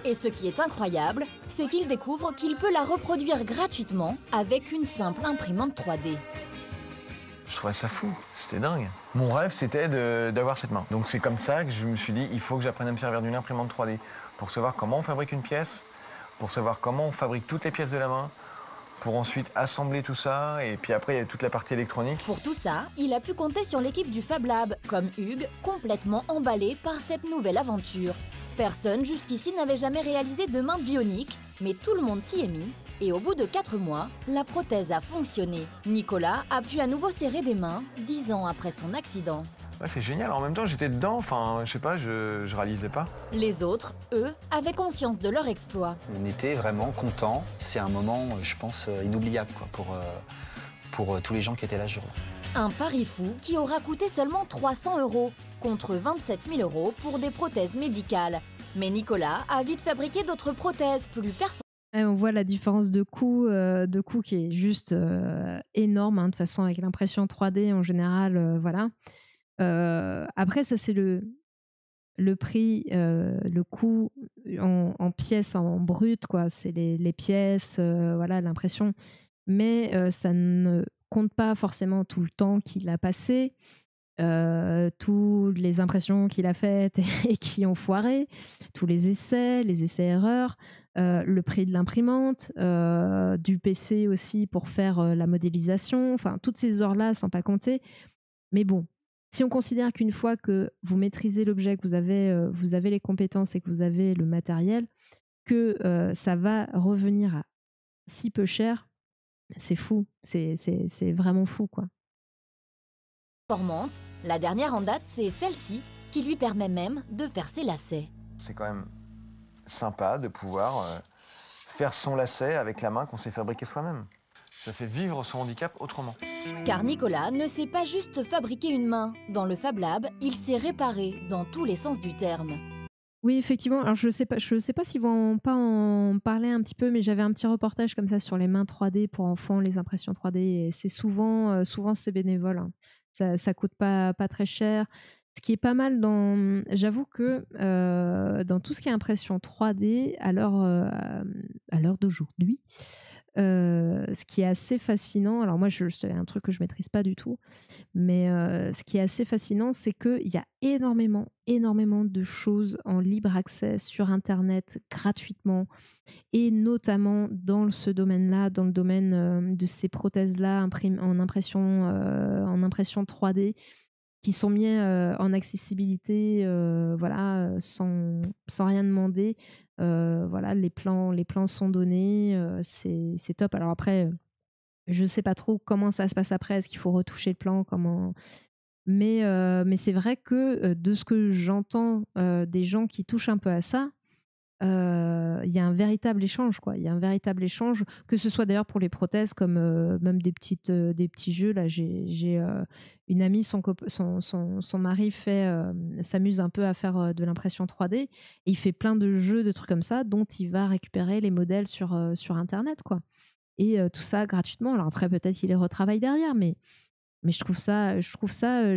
Et ce qui est incroyable, c'est qu'il découvre qu'il peut la reproduire gratuitement avec une simple imprimante 3D. Je trouvais ça fou, c'était dingue. Mon rêve, c'était d'avoir cette main. Donc c'est comme ça que je me suis dit, il faut que j'apprenne à me servir d'une imprimante 3D pour savoir comment on fabrique une pièce, pour savoir comment on fabrique toutes les pièces de la main, pour ensuite assembler tout ça, et puis après il y a toute la partie électronique. Pour tout ça, il a pu compter sur l'équipe du Fab Lab, comme Hugues, complètement emballé par cette nouvelle aventure. Personne jusqu'ici n'avait jamais réalisé de main bionique, mais tout le monde s'y est mis. Et au bout de 4 mois, la prothèse a fonctionné. Nicolas a pu à nouveau serrer des mains, 10 ans après son accident. Ouais, c'est génial, en même temps j'étais dedans, enfin je sais pas, je réalisais pas. Les autres, eux, avaient conscience de leur exploit. On était vraiment contents. C'est un moment, je pense, inoubliable quoi, pour tous les gens qui étaient là ce jour-là. Un pari fou qui aura coûté seulement 300 € contre 27 000 € pour des prothèses médicales. Mais Nicolas a vite fabriqué d'autres prothèses plus performantes. Et on voit la différence de coût qui est juste énorme, hein, de toute façon avec l'impression 3D en général, voilà. Après ça c'est le prix, le coût en pièces, en brut, quoi. C'est les pièces, voilà, l'impression. Mais ça ne compte pas forcément tout le temps qu'il a passé, toutes les impressions qu'il a faites et qui ont foiré, tous les essais-erreurs, le prix de l'imprimante, du PC aussi pour faire la modélisation, enfin toutes ces heures-là sans pas compter. Mais bon, si on considère qu'une fois que vous maîtrisez l'objet, que vous avez les compétences et que vous avez le matériel, que ça va revenir à si peu cher, c'est fou, c'est vraiment fou, quoi. Performante, la dernière en date, c'est celle-ci, qui lui permet même de faire ses lacets. C'est quand même sympa de pouvoir faire son lacet avec la main qu'on s'est fabriqué soi-même. Ça fait vivre son handicap autrement. Car Nicolas ne sait pas juste fabriquer une main. Dans le Fab Lab, il sait réparer dans tous les sens du terme. Oui, effectivement. Alors, je sais pas s'ils vont pas en parler un petit peu, mais j'avais un petit reportage comme ça sur les mains 3D pour enfants, les impressions 3D. Et c'est souvent c'est bénévole, hein. Ça coûte pas très cher. Ce qui est pas mal j'avoue que dans tout ce qui est impression 3D à l'heure d'aujourd'hui, ce qui est assez fascinant. Alors moi, c'est un truc que je maîtrise pas du tout, mais ce qui est assez fascinant, c'est qu'il y a énormément de choses en libre accès sur Internet gratuitement, et notamment dans ce domaine-là, dans le domaine de ces prothèses-là en impression 3D, qui sont mis en accessibilité, voilà, sans rien demander. Voilà, les plans sont donnés, c'est top. Alors après, je sais pas trop comment ça se passe après. Est-ce qu'il faut retoucher le plan? Mais c'est vrai que de ce que j'entends des gens qui touchent un peu à ça, il y a un véritable échange, quoi. Il y a un véritable échange, que ce soit d'ailleurs pour les prothèses, comme même des petits jeux. Là, j'ai une amie, son mari s'amuse un peu à faire de l'impression 3D, et il fait plein de jeux, de trucs comme ça, dont il va récupérer les modèles sur Internet, quoi. Et tout ça gratuitement. Alors après, peut-être qu'il les retravaille derrière, mais je trouve ça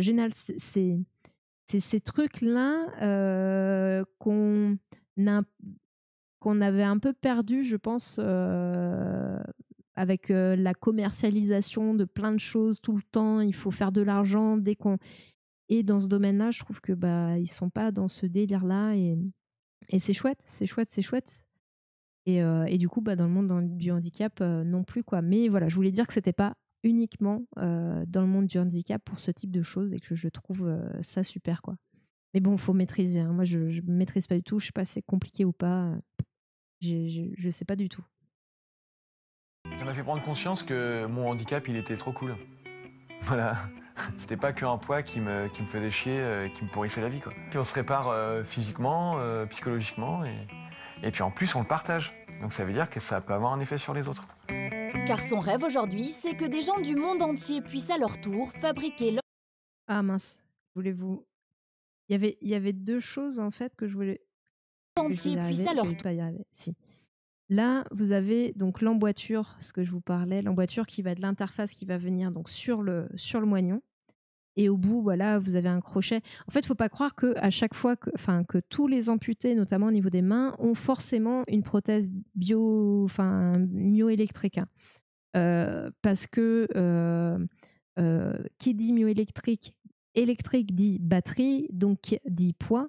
génial. C'est ces trucs-là qu'on avait un peu perdu, je pense, avec la commercialisation de plein de choses tout le temps. Il faut faire de l'argent dès qu'on... Et dans ce domaine-là, je trouve que ils sont pas dans ce délire-là, et c'est chouette, c'est chouette, c'est chouette. Et du coup, dans le monde du handicap, non plus, quoi. Mais voilà, je voulais dire que c'était pas uniquement dans le monde du handicap pour ce type de choses, et que je trouve ça super, quoi. Mais bon, faut maîtriser, hein. Moi, je maîtrise pas du tout. Je sais pas si c'est compliqué ou pas. Je sais pas du tout. Ça m'a fait prendre conscience que mon handicap, il était trop cool. Voilà. C'était pas qu'un poids qui me faisait chier, qui me pourrissait la vie, quoi. Puis on se répare physiquement, psychologiquement, et puis en plus, on le partage. Donc ça veut dire que ça peut avoir un effet sur les autres. Car son rêve aujourd'hui, c'est que des gens du monde entier puissent à leur tour fabriquer leur... Ah mince, voulez-vous... Il y avait deux choses, en fait, que je voulais... entier puissent à leur Je vais pas y arriver. Si. Là, vous avez donc l'emboîture, ce que je vous parlais, l'emboîture qui va de l'interface, qui va venir donc sur le moignon. Et au bout, voilà, vous avez un crochet. En fait, il ne faut pas croire qu'à chaque fois que tous les amputés, notamment au niveau des mains, ont forcément une prothèse myoélectrique, hein. Parce que qui dit myoélectrique, électrique dit batterie, donc dit poids.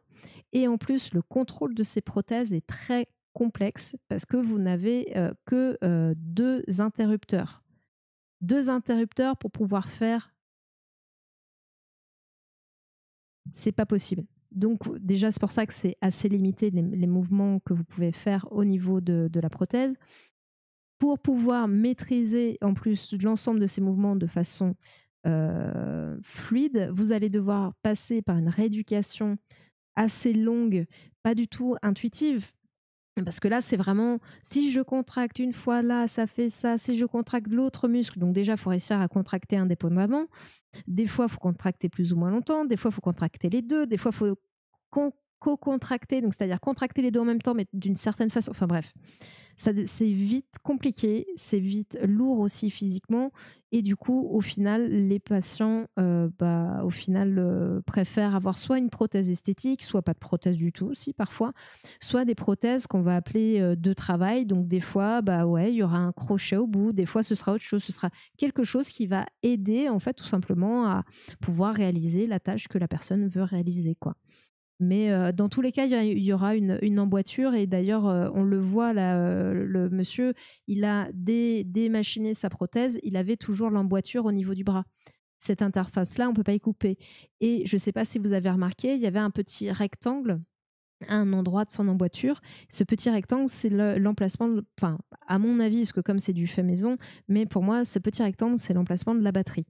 Et en plus, le contrôle de ces prothèses est très complexe, parce que vous n'avez que deux interrupteurs. Deux interrupteurs pour pouvoir faire... C'est pas possible. Donc déjà, c'est pour ça que c'est assez limité les mouvements que vous pouvez faire au niveau de la prothèse. Pour pouvoir maîtriser en plus l'ensemble de ces mouvements de façon fluide, vous allez devoir passer par une rééducation assez longue, pas du tout intuitive. Parce que là, c'est vraiment, si je contracte une fois là, ça fait ça. Si je contracte l'autre muscle, donc déjà, il faut réussir à contracter indépendamment. Des fois, il faut contracter plus ou moins longtemps. Des fois, il faut contracter les deux. Des fois, il faut co-contracter, donc c'est-à-dire contracter les deux en même temps, mais d'une certaine façon. Enfin bref, c'est vite compliqué, c'est vite lourd aussi physiquement. Et du coup, au final, les patients, au final, préfèrent avoir soit une prothèse esthétique, soit pas de prothèse du tout aussi parfois, soit des prothèses qu'on va appeler de travail. Donc des fois, il y aura un crochet au bout. Des fois, ce sera autre chose. Ce sera quelque chose qui va aider en fait tout simplement à pouvoir réaliser la tâche que la personne veut réaliser, quoi. Mais dans tous les cas, il y aura une emboîture. Et d'ailleurs, on le voit là, le monsieur, il a démachiné sa prothèse, il avait toujours l'emboîture au niveau du bras. Cette interface-là, on ne peut pas y couper. Et je ne sais pas si vous avez remarqué, il y avait un petit rectangle à un endroit de son emboîture. Ce petit rectangle, c'est l'emplacement, enfin, à mon avis, parce que comme c'est du fait maison, mais pour moi, ce petit rectangle, c'est l'emplacement de la batterie.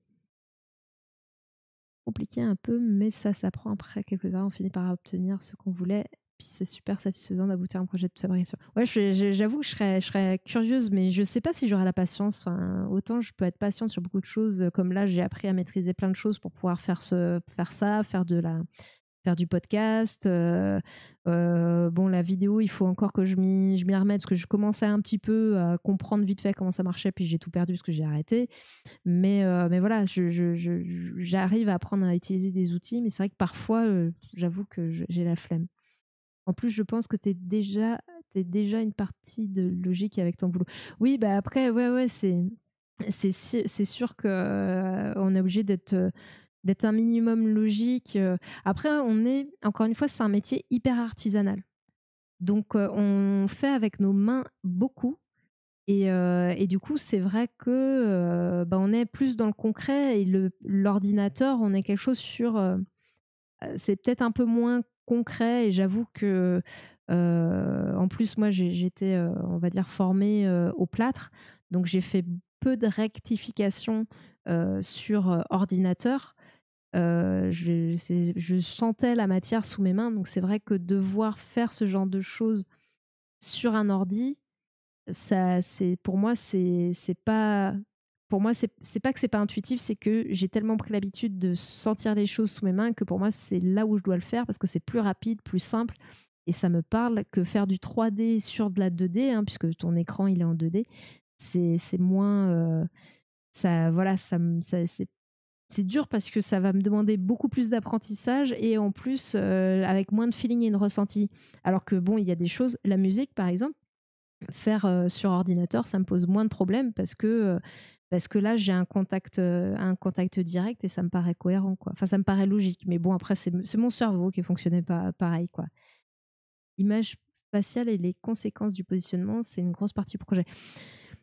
Compliqué un peu, mais ça prend après quelques heures, on finit par obtenir ce qu'on voulait. Puis c'est super satisfaisant d'aboutir à un projet de fabrication. Ouais, j'avoue que je serais curieuse, mais je sais pas si j'aurai la patience. Enfin, autant je peux être patiente sur beaucoup de choses, comme là, j'ai appris à maîtriser plein de choses pour pouvoir faire ça, faire du podcast. Bon, la vidéo, il faut encore que je m'y remette, parce que je commençais un petit peu à comprendre vite fait comment ça marchait, puis j'ai tout perdu parce que j'ai arrêté. Mais voilà, j'arrive à apprendre à utiliser des outils, mais c'est vrai que parfois, j'avoue que j'ai la flemme. En plus, je pense que t'es déjà une partie de logique avec ton boulot. Oui, après, ouais, c'est sûr que on est obligé d'être un minimum logique. Après, encore une fois, c'est un métier hyper artisanal. Donc, on fait avec nos mains beaucoup. Et du coup, c'est vrai que on est plus dans le concret, et l'ordinateur, on est quelque chose c'est peut-être un peu moins concret. Et j'avoue que, en plus, moi, j'étais, on va dire, formée au plâtre. Donc, j'ai fait peu de rectifications sur ordinateur. Je sentais la matière sous mes mains. Donc, c'est vrai que devoir faire ce genre de choses sur un ordi, pour moi, c'est pas. Pour moi, c'est pas que c'est pas intuitif, c'est que j'ai tellement pris l'habitude de sentir les choses sous mes mains que pour moi, c'est là où je dois le faire, parce que c'est plus rapide, plus simple, et ça me parle, que faire du 3D sur de la 2D, hein, puisque ton écran il est en 2D. C'est moins. Voilà, c'est dur parce que ça va me demander beaucoup plus d'apprentissage, et en plus, avec moins de feeling et de ressenti. Alors que bon, il y a des choses, la musique par exemple, faire sur ordinateur, ça me pose moins de problèmes, parce que là, j'ai un contact direct, et ça me paraît cohérent, quoi. Enfin, ça me paraît logique. Mais bon, après, c'est mon cerveau qui fonctionnait pas pareil, quoi. Image spatiale et les conséquences du positionnement, c'est une grosse partie du projet.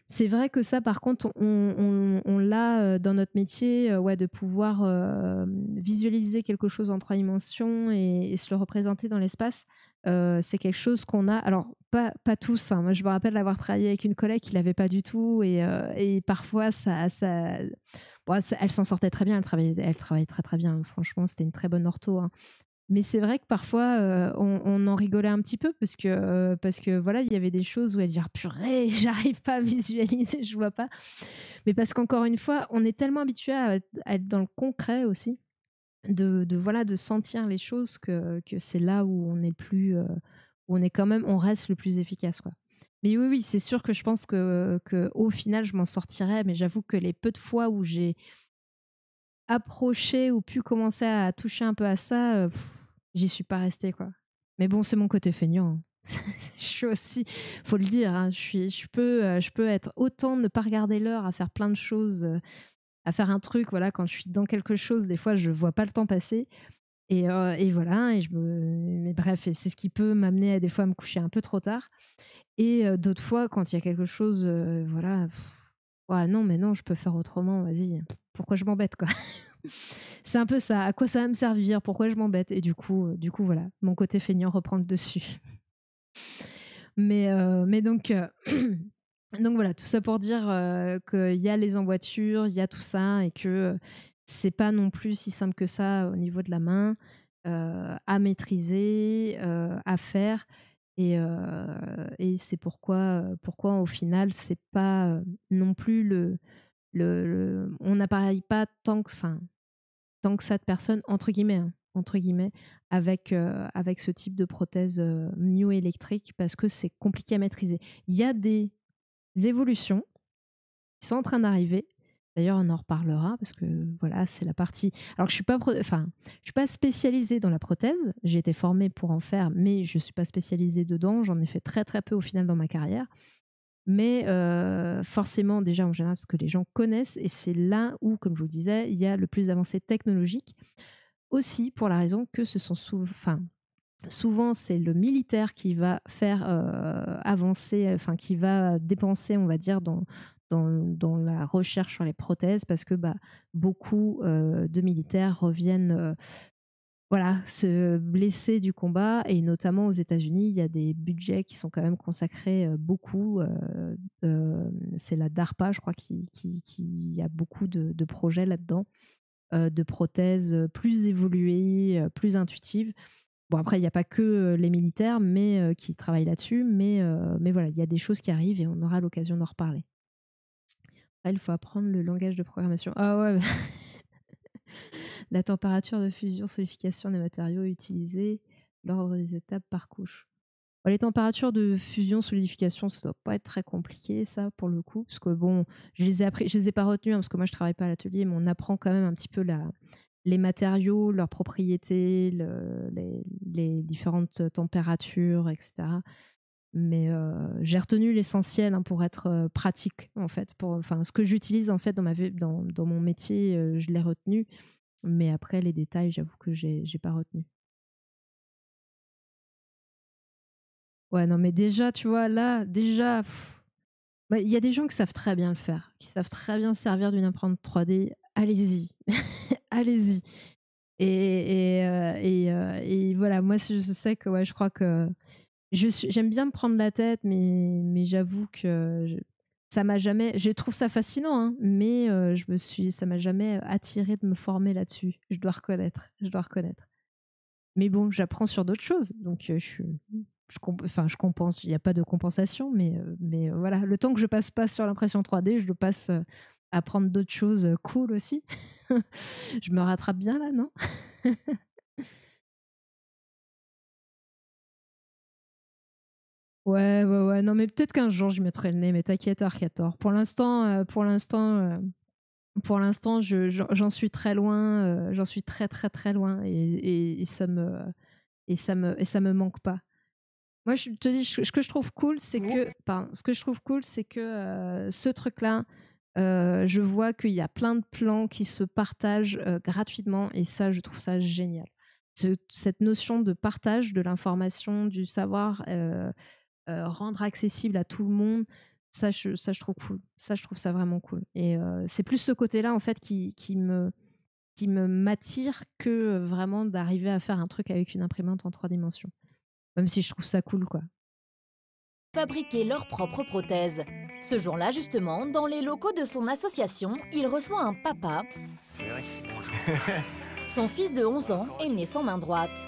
C'est vrai que ça, par contre, on l'a dans notre métier, ouais, de pouvoir visualiser quelque chose en 3 dimensions et se le représenter dans l'espace. C'est quelque chose qu'on a. Alors, pas tous, hein. Moi, je me rappelle avoir travaillé avec une collègue qui l'avait pas du tout, et parfois, elle s'en sortait très bien. Elle travaillait très très bien. Franchement, c'était une très bonne ortho, hein. Mais c'est vrai que parfois, on en rigolait un petit peu, parce que voilà, il y avait des choses où elle dit: «Ah purée, j'arrive pas à visualiser, je vois pas». Mais parce qu'encore une fois, on est tellement habitué à être dans le concret aussi, voilà, de sentir les choses, que c'est là où on est où on reste le plus efficace, quoi. Mais oui, oui, c'est sûr que je pense que au final, je m'en sortirais, mais j'avoue que les peu de fois où j'ai approché ou pu commencer à toucher un peu à ça, j'y suis pas restée, quoi. Mais bon, c'est mon côté feignant, hein. Je suis aussi, faut le dire, hein, je peux être autant ne pas regarder l'heure à faire plein de choses, à faire un truc, voilà, quand je suis dans quelque chose, des fois, je vois pas le temps passer. Et voilà, mais bref, et c'est ce qui peut m'amener à des fois à me coucher un peu trop tard. Et d'autres fois, quand il y a quelque chose, voilà, ouais, non, mais non, je peux faire autrement, vas-y, pourquoi je m'embête, quoi. C'est un peu ça, à quoi ça va me servir, pourquoi je m'embête. Et du coup, voilà, mon côté feignant reprend le dessus. Mais donc, donc voilà, tout ça pour dire qu'il y a les emboîtures, il y a tout ça, et que c'est pas non plus si simple que ça au niveau de la main, à maîtriser, à faire. Et c'est pourquoi au final, c'est pas non plus on n'appareille pas tant que ça de personnes, entre guillemets, hein. entre guillemets, avec ce type de prothèse myoélectrique parce que c'est compliqué à maîtriser. Il y a des évolutions qui sont en train d'arriver. D'ailleurs, on en reparlera parce que voilà, c'est la partie. Alors que je suis pas spécialisée dans la prothèse. J'ai été formée pour en faire, mais je suis pas spécialisée dedans. J'en ai fait très très peu au final dans ma carrière. Mais forcément, déjà en général, ce que les gens connaissent, et c'est là où, comme je vous le disais, il y a le plus d'avancées technologiques. Aussi pour la raison que ce sont souvent, c'est le militaire qui va faire avancer, enfin qui va dépenser, on va dire, dans la recherche sur les prothèses, parce que beaucoup de militaires reviennent voilà, se blesser du combat, et notamment aux États-Unis, il y a des budgets qui sont quand même consacrés beaucoup. C'est la DARPA, je crois, qui y a beaucoup de projets là-dedans, de prothèses plus évoluées, plus intuitives. Bon, après, il n'y a pas que les militaires qui travaillent là-dessus, mais voilà, il y a des choses qui arrivent et on aura l'occasion d'en reparler. Après, il faut apprendre le langage de programmation. Ah ouais, la température de fusion-solidification des matériaux utilisés, l'ordre des étapes par couche. Bon, les températures de fusion-solidification, ça ne doit pas être très compliqué, ça, pour le coup, parce que bon, je les ai pas retenus, hein, parce que moi, je ne travaille pas à l'atelier, mais on apprend quand même un petit peu les matériaux, leurs propriétés, les différentes températures, etc. Mais j'ai retenu l'essentiel, hein, pour être pratique, en fait. Ce que j'utilise en fait dans mon métier, je l'ai retenu. Mais après, les détails, j'avoue que j'ai pas retenu. Ouais, non, mais déjà, tu vois, là, déjà, il y a des gens qui savent très bien le faire, qui savent très bien servir d'une imprimante 3D. Allez-y, allez-y. Et voilà, moi, je sais que, ouais, je crois que j'aime bien me prendre la tête, mais j'avoue que ça m'a jamais. Je trouve ça fascinant, hein, mais ça m'a jamais attiré de me former là-dessus. Je dois reconnaître. Mais bon, j'apprends sur d'autres choses, donc je compense. Il n'y a pas de compensation, mais voilà, le temps que je passe pas sur l'impression 3D, je le passe à apprendre d'autres choses cool aussi. Je me rattrape bien là, non? Ouais, ouais, ouais. Non, mais peut-être qu'un jour je mettrai le nez, mais t'inquiète, Arcator. Pour l'instant, j'en suis très loin. J'en suis très, très, très loin, et ça me manque pas. Moi, je te dis, ce que je trouve cool, c'est que, ce truc-là, je vois qu'il y a plein de plans qui se partagent gratuitement, et ça, je trouve ça génial. Cette notion de partage de l'information, du savoir, rendre accessible à tout le monde, ça, je trouve cool. Ça, je trouve ça vraiment cool. Et c'est plus ce côté-là, en fait, qui m'attire que vraiment d'arriver à faire un truc avec une imprimante en 3 dimensions. Même si je trouve ça cool, quoi. Fabriquer leurs propres prothèses. Ce jour-là, justement, dans les locaux de son association, il reçoit un papa. C'est Eric, bonjour. Son fils de 11 ans est né sans main droite.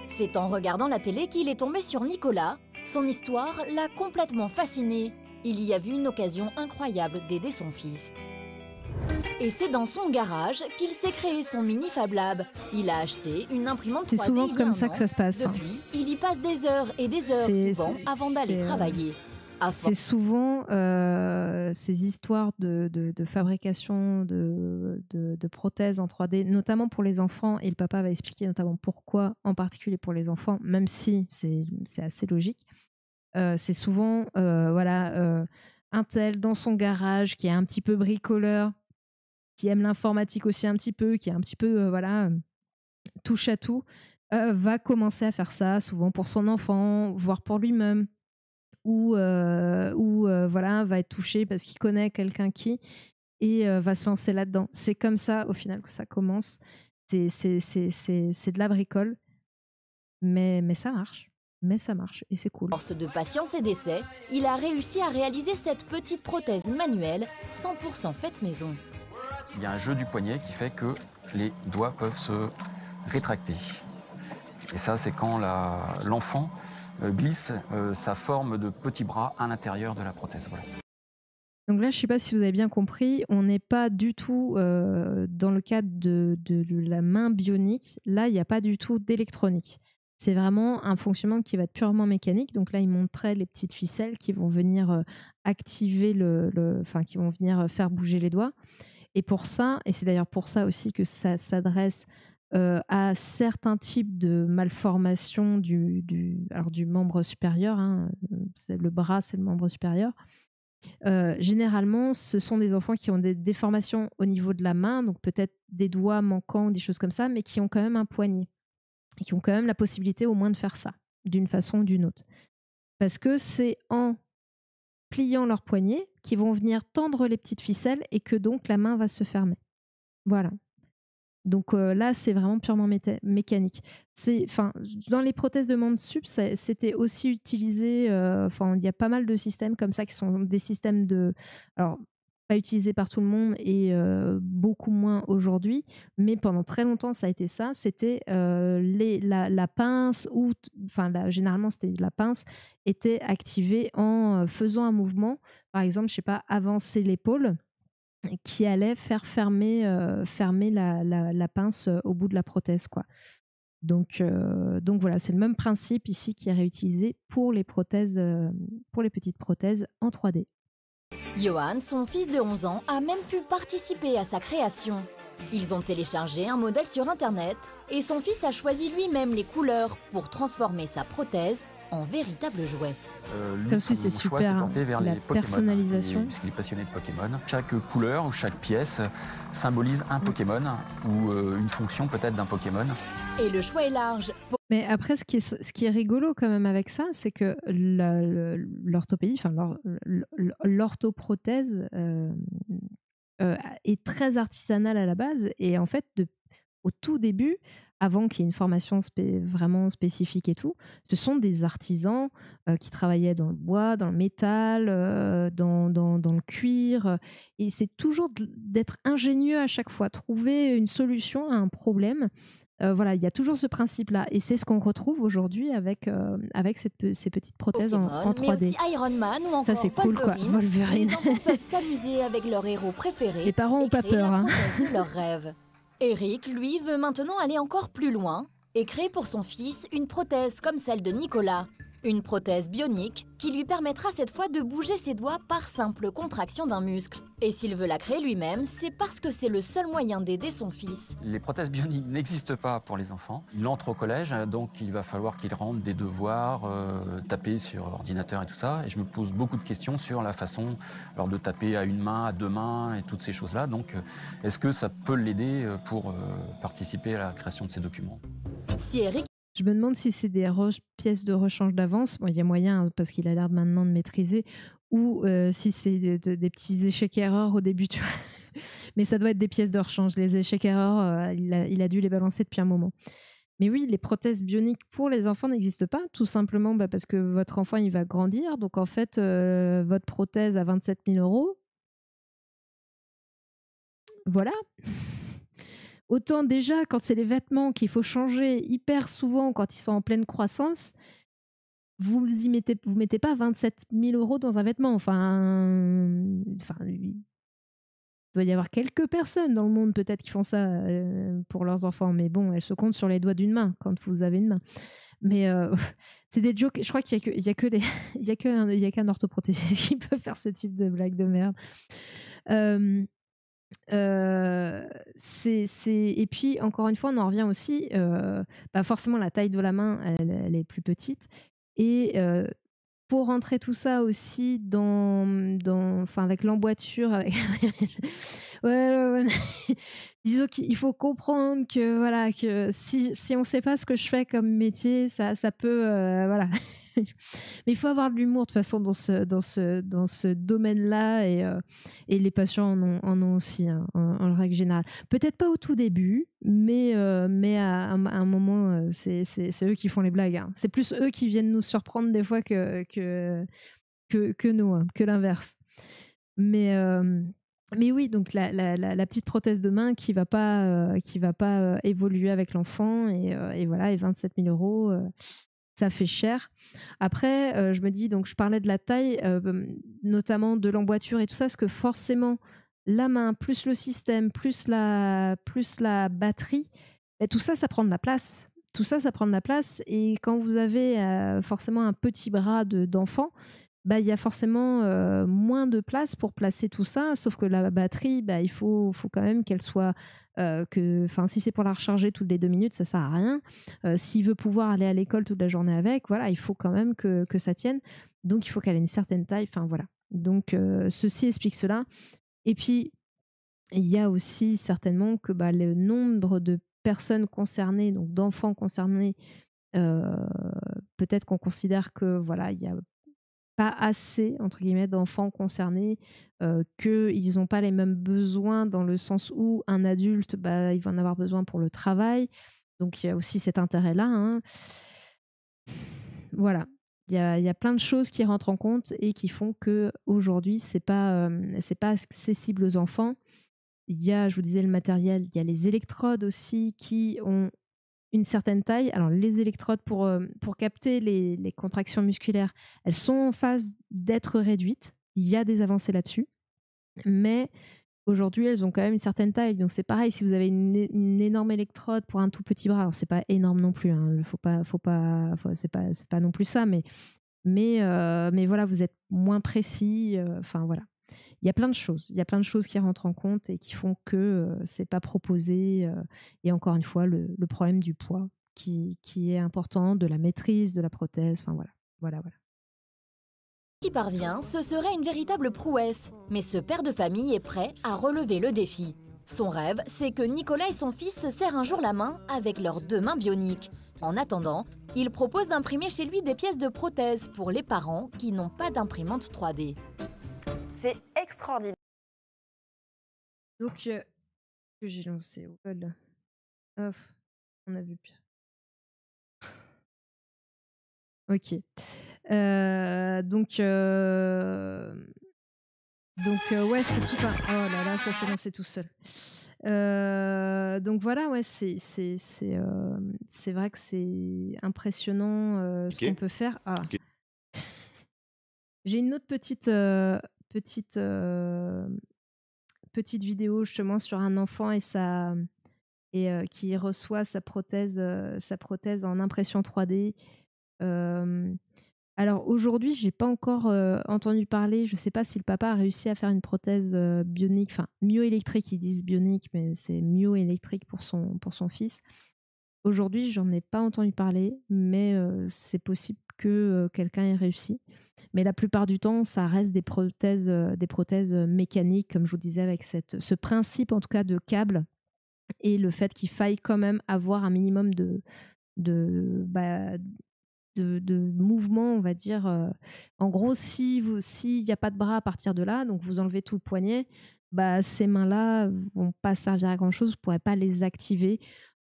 C'est en regardant la télé qu'il est tombé sur Nicolas. Son histoire l'a complètement fasciné. Il y a vu une occasion incroyable d'aider son fils. Et c'est dans son garage qu'il s'est créé son mini Fab Lab. Il a acheté une imprimante 3D. C'est souvent comme ça que ça se passe. Depuis, il y passe des heures et des heures souvent avant d'aller travailler. C'est souvent ces histoires de fabrication de prothèses en 3D, notamment pour les enfants, et le papa va expliquer notamment pourquoi, en particulier pour les enfants, même si c'est assez logique. C'est souvent un tel dans son garage qui est un petit peu bricoleur, qui aime l'informatique aussi un petit peu, qui est un petit peu touche à tout, va commencer à faire ça, souvent pour son enfant, voire pour lui-même, ou va être touché parce qu'il connaît quelqu'un et va se lancer là-dedans. C'est comme ça, au final, que ça commence. C'est de la bricole, mais ça marche. Mais ça marche et c'est cool. Force de patience et d'essai, il a réussi à réaliser cette petite prothèse manuelle 100% faite maison. Il y a un jeu du poignet qui fait que les doigts peuvent se rétracter. Et ça, c'est quand l'enfant glisse sa forme de petit bras à l'intérieur de la prothèse. Voilà. Donc là, je ne sais pas si vous avez bien compris, on n'est pas du tout dans le cadre de la main bionique. Là, il n'y a pas du tout d'électronique. C'est vraiment un fonctionnement qui va être purement mécanique. Donc là, il montrait les petites ficelles qui vont venir activer enfin, qui vont venir faire bouger les doigts. Et pour ça, et c'est d'ailleurs pour ça aussi que ça s'adresse à certains types de malformations du membre supérieur. Hein, le bras, c'est le membre supérieur. Généralement, ce sont des enfants qui ont des déformations au niveau de la main, donc peut-être des doigts manquants, des choses comme ça, mais qui ont quand même un poignet et qui ont quand même la possibilité au moins de faire ça, d'une façon ou d'une autre. Parce que c'est en pliant leur poignet qu'ils vont venir tendre les petites ficelles et que donc la main va se fermer. Voilà. Donc là, c'est vraiment purement mécanique. Dans les prothèses de membres sup, c'était aussi utilisé. Il y a pas mal de systèmes comme ça qui sont des systèmes alors, pas utilisés par tout le monde et beaucoup moins aujourd'hui. Mais pendant très longtemps, ça a été ça. C'était la pince généralement, c'était la pince était activée en faisant un mouvement. Par exemple, je sais pas, avancer l'épaule, qui allait faire fermer la pince au bout de la prothèse, quoi. Donc voilà, c'est le même principe ici qui est réutilisé pour les prothèses, pour les petites prothèses en 3D. Johan, son fils de 11 ans, a même pu participer à sa création. Ils ont téléchargé un modèle sur Internet et son fils a choisi lui-même les couleurs pour transformer sa prothèse en véritable jouet. Lui, son choix s'est porté vers les Pokémon, personnalisation. puisqu'il est passionné de Pokémon. Chaque couleur ou chaque pièce symbolise un Pokémon ou une fonction peut-être d'un Pokémon. Et le choix est large. Mais après, ce qui est rigolo quand même avec ça, c'est que l'orthopédie, l'orthoprothèse est très artisanale à la base. Et en fait, au tout début, avant qu'il y ait une formation vraiment spécifique et tout, ce sont des artisans qui travaillaient dans le bois, dans le métal, dans le cuir. Et c'est toujours d'être ingénieux à chaque fois, trouver une solution à un problème. Voilà, il y a toujours ce principe-là. Et c'est ce qu'on retrouve aujourd'hui avec ces petites prothèses Pokémon, en 3D. mais aussi Iron Man ou encore Ça, c'est cool, quoi. Wolverine. Les enfants peuvent s'amuser avec leur héros préféré. Les parents n'ont pas peur. La prothèse de leur rêve. Eric, lui, veut maintenant aller encore plus loin et créer pour son fils une prothèse comme celle de Nicolas. Une prothèse bionique qui lui permettra cette fois de bouger ses doigts par simple contraction d'un muscle. Et s'il veut la créer lui-même, c'est parce que c'est le seul moyen d'aider son fils. Les prothèses bioniques n'existent pas pour les enfants. Il entre au collège, donc il va falloir qu'il rende des devoirs, taper sur ordinateur et tout ça. Et je me pose beaucoup de questions sur la façon de taper à une main, à deux mains et toutes ces choses-là. Donc est-ce que ça peut l'aider pour participer à la création de ces documents? Si Eric... Je me demande si c'est des pièces de rechange d'avance. Bon, il y a moyen, parce qu'il a l'air maintenant de maîtriser, ou si c'est des petits échecs-erreurs au début. Mais ça doit être des pièces de rechange. Les échecs-erreurs, il a dû les balancer depuis un moment. Mais oui, les prothèses bioniques pour les enfants n'existent pas, tout simplement parce que votre enfant, il va grandir. Donc en fait, votre prothèse à 27 000 €, voilà. Autant déjà, quand c'est les vêtements qu'il faut changer hyper souvent quand ils sont en pleine croissance, vous mettez pas 27 000 € dans un vêtement. Il doit y avoir quelques personnes dans le monde peut-être qui font ça pour leurs enfants, mais bon, elles se comptent sur les doigts d'une main quand vous avez une main. Mais c'est des jokes. Je crois qu'il y a qu'un orthoprothésiste qui peut faire ce type de blague de merde. Et puis encore une fois on en revient aussi forcément la taille de la main elle est plus petite et pour rentrer tout ça aussi avec l'emboîture ouais. Disons qu'il faut comprendre que voilà que si on sait pas ce que je fais comme métier ça peut voilà. Mais il faut avoir de l'humour de toute façon dans ce domaine-là et les patients en ont aussi en règle générale. Peut-être pas au tout début, mais à un moment, c'est eux qui font les blagues. Hein. C'est plus eux qui viennent nous surprendre des fois que nous, hein, que l'inverse. Mais oui, donc la petite prothèse de main qui va pas évoluer avec l'enfant et voilà, et 27 000 €. ça fait cher. Après, je me dis, donc je parlais de la taille, notamment de l'emboîture et tout ça, parce que forcément, la main, plus le système, plus la batterie, tout ça, ça prend de la place. Tout ça, ça prend de la place. Et quand vous avez forcément un petit bras d'enfant, il y a forcément moins de place pour placer tout ça. Sauf que la batterie, il faut quand même qu'elle soit... si c'est pour la recharger toutes les 2 minutes, ça sert à rien. S'il veut pouvoir aller à l'école toute la journée avec, voilà, il faut quand même que ça tienne. Donc, il faut qu'elle ait une certaine taille. Enfin, voilà. Donc, ceci explique cela. Et puis, il y a aussi certainement que le nombre de personnes concernées, donc d'enfants concernés, peut-être qu'on considère que voilà, il y a pas assez entre guillemets d'enfants concernés, qu'ils n'ont pas les mêmes besoins dans le sens où un adulte, il va en avoir besoin pour le travail. Donc il y a aussi cet intérêt-là. Hein. Voilà. Il y a plein de choses qui rentrent en compte et qui font que aujourd'hui c'est pas accessible aux enfants. Il y a, je vous disais, le matériel, il y a les électrodes aussi qui ont une certaine taille. Alors, les électrodes pour capter les contractions musculaires, elles sont en phase d'être réduites. Il y a des avancées là-dessus. Mais aujourd'hui, elles ont quand même une certaine taille. Donc, c'est pareil, si vous avez une énorme électrode pour un tout petit bras, alors c'est pas énorme non plus, hein, c'est pas non plus ça, mais voilà, vous êtes moins précis. Enfin, voilà. Il y a plein de choses. Il y a plein de choses qui rentrent en compte et qui font que c'est pas proposé. Et encore une fois, le problème du poids qui est important, de la maîtrise de la prothèse. Enfin voilà. Qui parvient, ce serait une véritable prouesse. Mais ce père de famille est prêt à relever le défi. Son rêve, c'est que Nicolas et son fils se serrent un jour la main avec leurs 2 mains bioniques. En attendant, il propose d'imprimer chez lui des pièces de prothèse pour les parents qui n'ont pas d'imprimante 3D. C'est extraordinaire. Donc, que j'ai lancé. On a vu pire. Ok. Donc, ouais, c'est tout un... Oh là là, ça s'est lancé tout seul. Donc voilà, ouais, c'est vrai que c'est impressionnant ce qu'on peut faire. Ah. J'ai une autre petite vidéo justement sur un enfant qui reçoit sa prothèse en impression 3D. Alors aujourd'hui, j'ai pas encore entendu parler. Je sais pas si le papa a réussi à faire une prothèse bionique, enfin myoélectrique, ils disent bionique, mais c'est myoélectrique pour son fils. Aujourd'hui, j'en ai pas entendu parler, mais c'est possible que quelqu'un ait réussi. Mais la plupart du temps, ça reste des prothèses mécaniques, comme je vous disais, avec ce principe en tout cas de câble et le fait qu'il faille quand même avoir un minimum de mouvement, on va dire. En gros, s'il n'y a pas de bras à partir de là, donc vous enlevez tout le poignet, ces mains-là vont pas servir à grand-chose, vous ne pourrez pas les activer.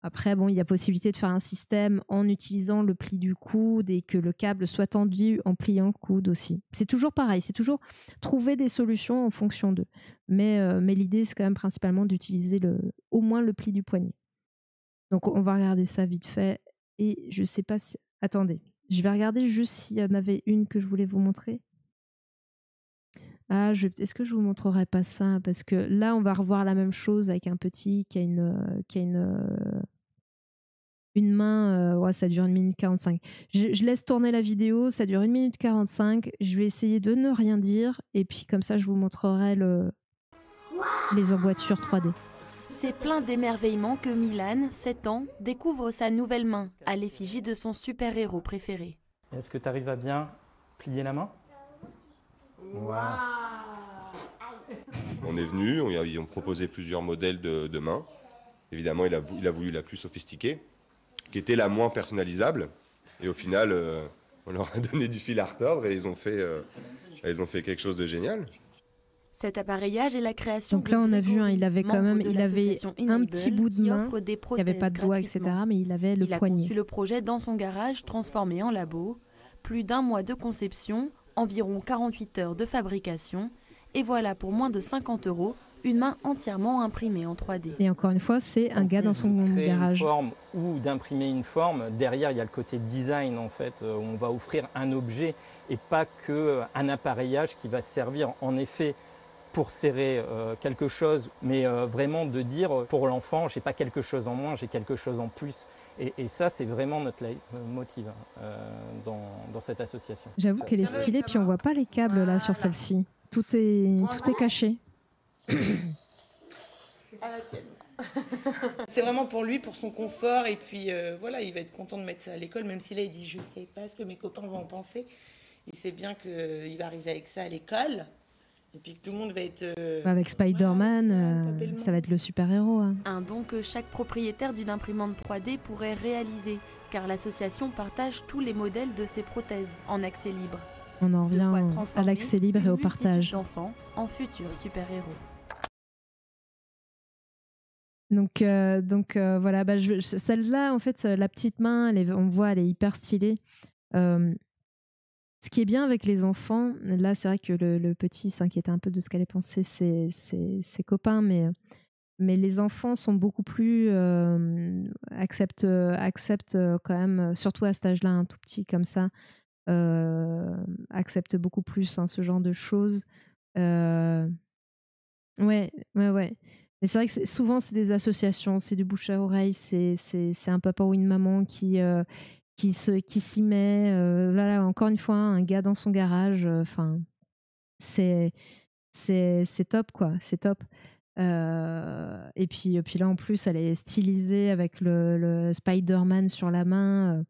Après, il y a possibilité de faire un système en utilisant le pli du coude et que le câble soit tendu en pliant le coude aussi. C'est toujours pareil, c'est toujours trouver des solutions en fonction d'eux. Mais l'idée, c'est quand même principalement d'utiliser au moins le pli du poignet. Donc, on va regarder ça vite fait. Et je sais pas si... Attendez, je vais regarder juste s'il y en avait une que je voulais vous montrer. Ah, est-ce que je vous montrerai pas ça? Parce que là, on va revoir la même chose avec un petit qui a une main. Ouais, ça dure 1 minute 45. Je laisse tourner la vidéo, ça dure 1 minute 45. Je vais essayer de ne rien dire. Et puis comme ça, je vous montrerai les emboîtures 3D. C'est plein d'émerveillement que Milan, 7 ans, découvre sa nouvelle main à l'effigie de son super-héros préféré. Est-ce que tu arrives à bien plier la main? Wow. On est venu, ils ont proposé plusieurs modèles de mains. Évidemment, il a voulu la plus sophistiquée, qui était la moins personnalisable. Et au final, on leur a donné du fil à retordre et ils ont fait quelque chose de génial. Cet appareillage est la création. Donc là, on a vu, il avait un petit bout de main, il n'y avait pas de doigt, etc. Mais il avait le poignet. Il a conçu le projet dans son garage, transformé en labo. Plus d'1 mois de conception, environ 48 heures de fabrication. Et voilà, pour moins de 50 €, une main entièrement imprimée en 3D. Et encore une fois, c'est un gars dans son Créer garage. une forme ou d'imprimer une forme, derrière il y a le côté design en fait, où on va offrir un objet et pas qu'un appareillage qui va servir en effet pour serrer quelque chose, mais vraiment de dire pour l'enfant, j'ai pas quelque chose en moins, j'ai quelque chose en plus. Et ça, c'est vraiment notre leitmotiv dans cette association. J'avoue qu'elle est stylée, puis on voit pas les câbles là sur celle-ci. Tout est caché. À la tienne. C'est vraiment pour lui, pour son confort, et puis voilà, il va être content de mettre ça à l'école, même si là il dit je sais pas ce que mes copains vont en penser. Il sait bien qu'il va arriver avec ça à l'école, et puis que tout le monde va être... Avec Spider-Man, ça va être le super-héros. Hein. Un don que chaque propriétaire d'une imprimante 3D pourrait réaliser, car l'association partage tous les modèles de ses prothèses en accès libre. On en revient à l'accès libre et au partage. D'enfants en futurs super-héros. Donc voilà, celle-là, en fait, la petite main, on voit, elle est hyper stylée. Ce qui est bien avec les enfants, là, c'est vrai que le petit s'inquiétait un peu de ce qu'allaient penser ses copains, mais les enfants sont beaucoup plus acceptent quand même, surtout à cet âge-là, un tout petit comme ça, acceptent beaucoup plus ce genre de choses. Ouais. Mais c'est vrai que souvent, c'est des associations, c'est du bouche à oreille, c'est un papa ou une maman qui s'y met. Là, encore une fois, un gars dans son garage. Enfin, c'est top, quoi. C'est top. Et puis là, en plus, elle est stylisée avec le Spider-Man sur la main.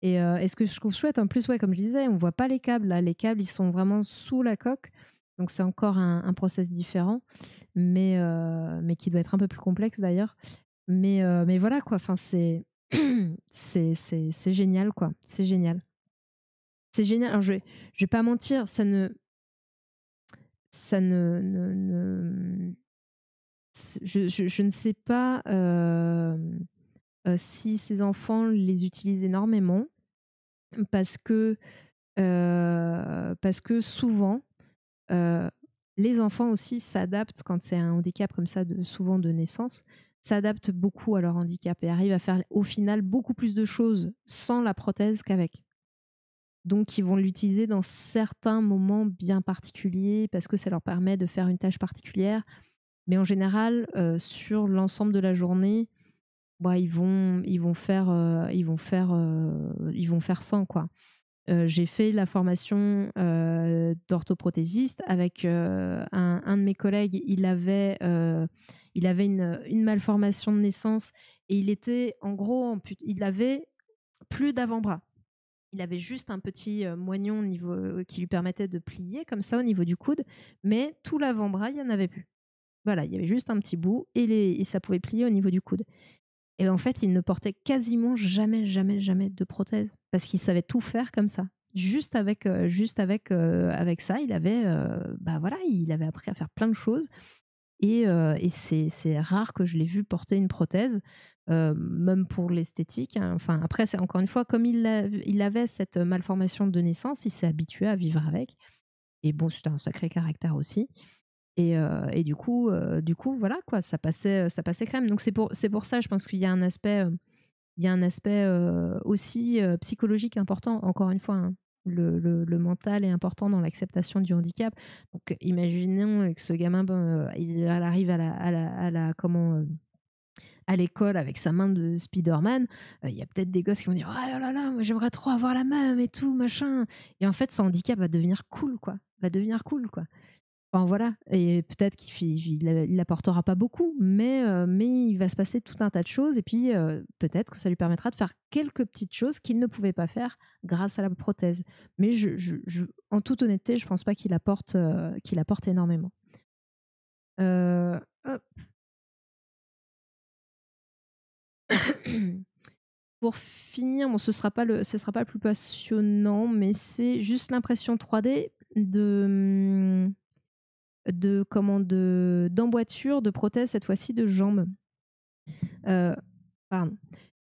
Et ce que je trouve chouette, en plus, ouais, comme je disais, on voit pas les câbles. Là, les câbles, ils sont vraiment sous la coque. Donc, c'est encore un process différent, mais qui doit être un peu plus complexe d'ailleurs. Mais voilà, quoi. Enfin, c'est génial, quoi. C'est génial. C'est génial. Alors, je vais pas mentir, ça ne je ne sais pas si ces enfants les utilisent énormément parce que souvent les enfants aussi s'adaptent quand c'est un handicap comme ça, souvent de naissance, s'adaptent beaucoup à leur handicap et arrivent à faire au final beaucoup plus de choses sans la prothèse qu'avec. Donc, ils vont l'utiliser dans certains moments bien particuliers parce que ça leur permet de faire une tâche particulière. Mais en général, sur l'ensemble de la journée, ils vont faire sans, quoi. J'ai fait la formation d'orthoprothésiste avec un de mes collègues. Il avait une malformation de naissance et il était, en gros, il avait plus d'avant-bras. Il avait juste un petit moignon qui lui permettait de plier comme ça au niveau du coude, mais tout l'avant-bras, il n'y en avait plus. Voilà, il y avait juste un petit bout et ça pouvait plier au niveau du coude. Et en fait, il ne portait quasiment jamais de prothèse parce qu'il savait tout faire comme ça. Juste avec ça, il avait appris à faire plein de choses. Et c'est rare que je l'ai vu porter une prothèse, même pour l'esthétique. Hein. Enfin, après, c'est encore une fois, comme il avait cette malformation de naissance, il s'est habitué à vivre avec. Et bon, c'était un sacré caractère aussi. Et du coup, voilà, quoi, ça passait crème. Donc c'est pour ça, je pense qu'il y a un aspect, aussi psychologique important. Encore une fois, hein, le mental est important dans l'acceptation du handicap. Donc imaginons que ce gamin, il arrive à l'école avec sa main de Spider-Man. Il y a peut-être des gosses qui vont dire oh là là, moi j'aimerais trop avoir la même et tout machin. Et en fait, son handicap va devenir cool, quoi. Enfin, voilà, et peut-être qu'il apportera pas beaucoup, mais il va se passer tout un tas de choses, et puis peut-être que ça lui permettra de faire quelques petites choses qu'il ne pouvait pas faire grâce à la prothèse. Mais en toute honnêteté, je pense pas qu'il apporte énormément. Hop. Pour finir, bon, ce sera pas le plus passionnant, mais c'est juste l'impression 3D d'emboîture de prothèses, cette fois-ci de jambes. Pardon.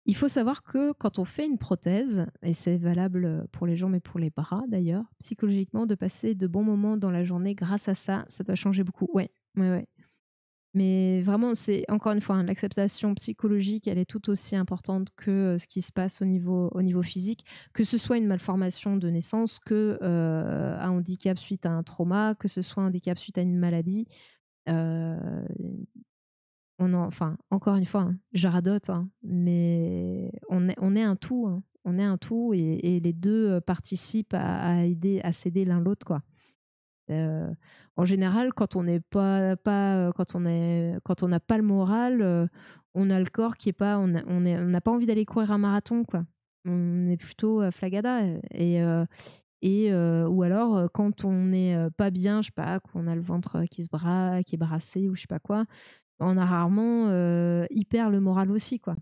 Il faut savoir que quand on fait une prothèse, et c'est valable pour les jambes et pour les bras d'ailleurs, psychologiquement, de passer de bons moments dans la journée grâce à ça, ça doit changer beaucoup. Ouais. Mais vraiment, c'est encore une fois, hein, l'acceptation psychologique, elle est tout aussi importante que ce qui se passe au niveau physique, que ce soit une malformation de naissance, que un handicap suite à un trauma, que ce soit un handicap suite à une maladie. Euh, enfin, encore une fois, hein, je radote, hein, mais on est un tout. Hein. On est un tout et les deux participent à aider, à s'aider l'un l'autre, quoi. En général, quand on n'est quand on n'a pas le moral, on a le corps qui est pas, on n'a pas envie d'aller courir un marathon, quoi. On est plutôt flagada ou alors quand on n'est pas bien, je sais pas, qu'on a le ventre qui est brassé ou je sais pas quoi, on a rarement hyper le moral aussi, quoi.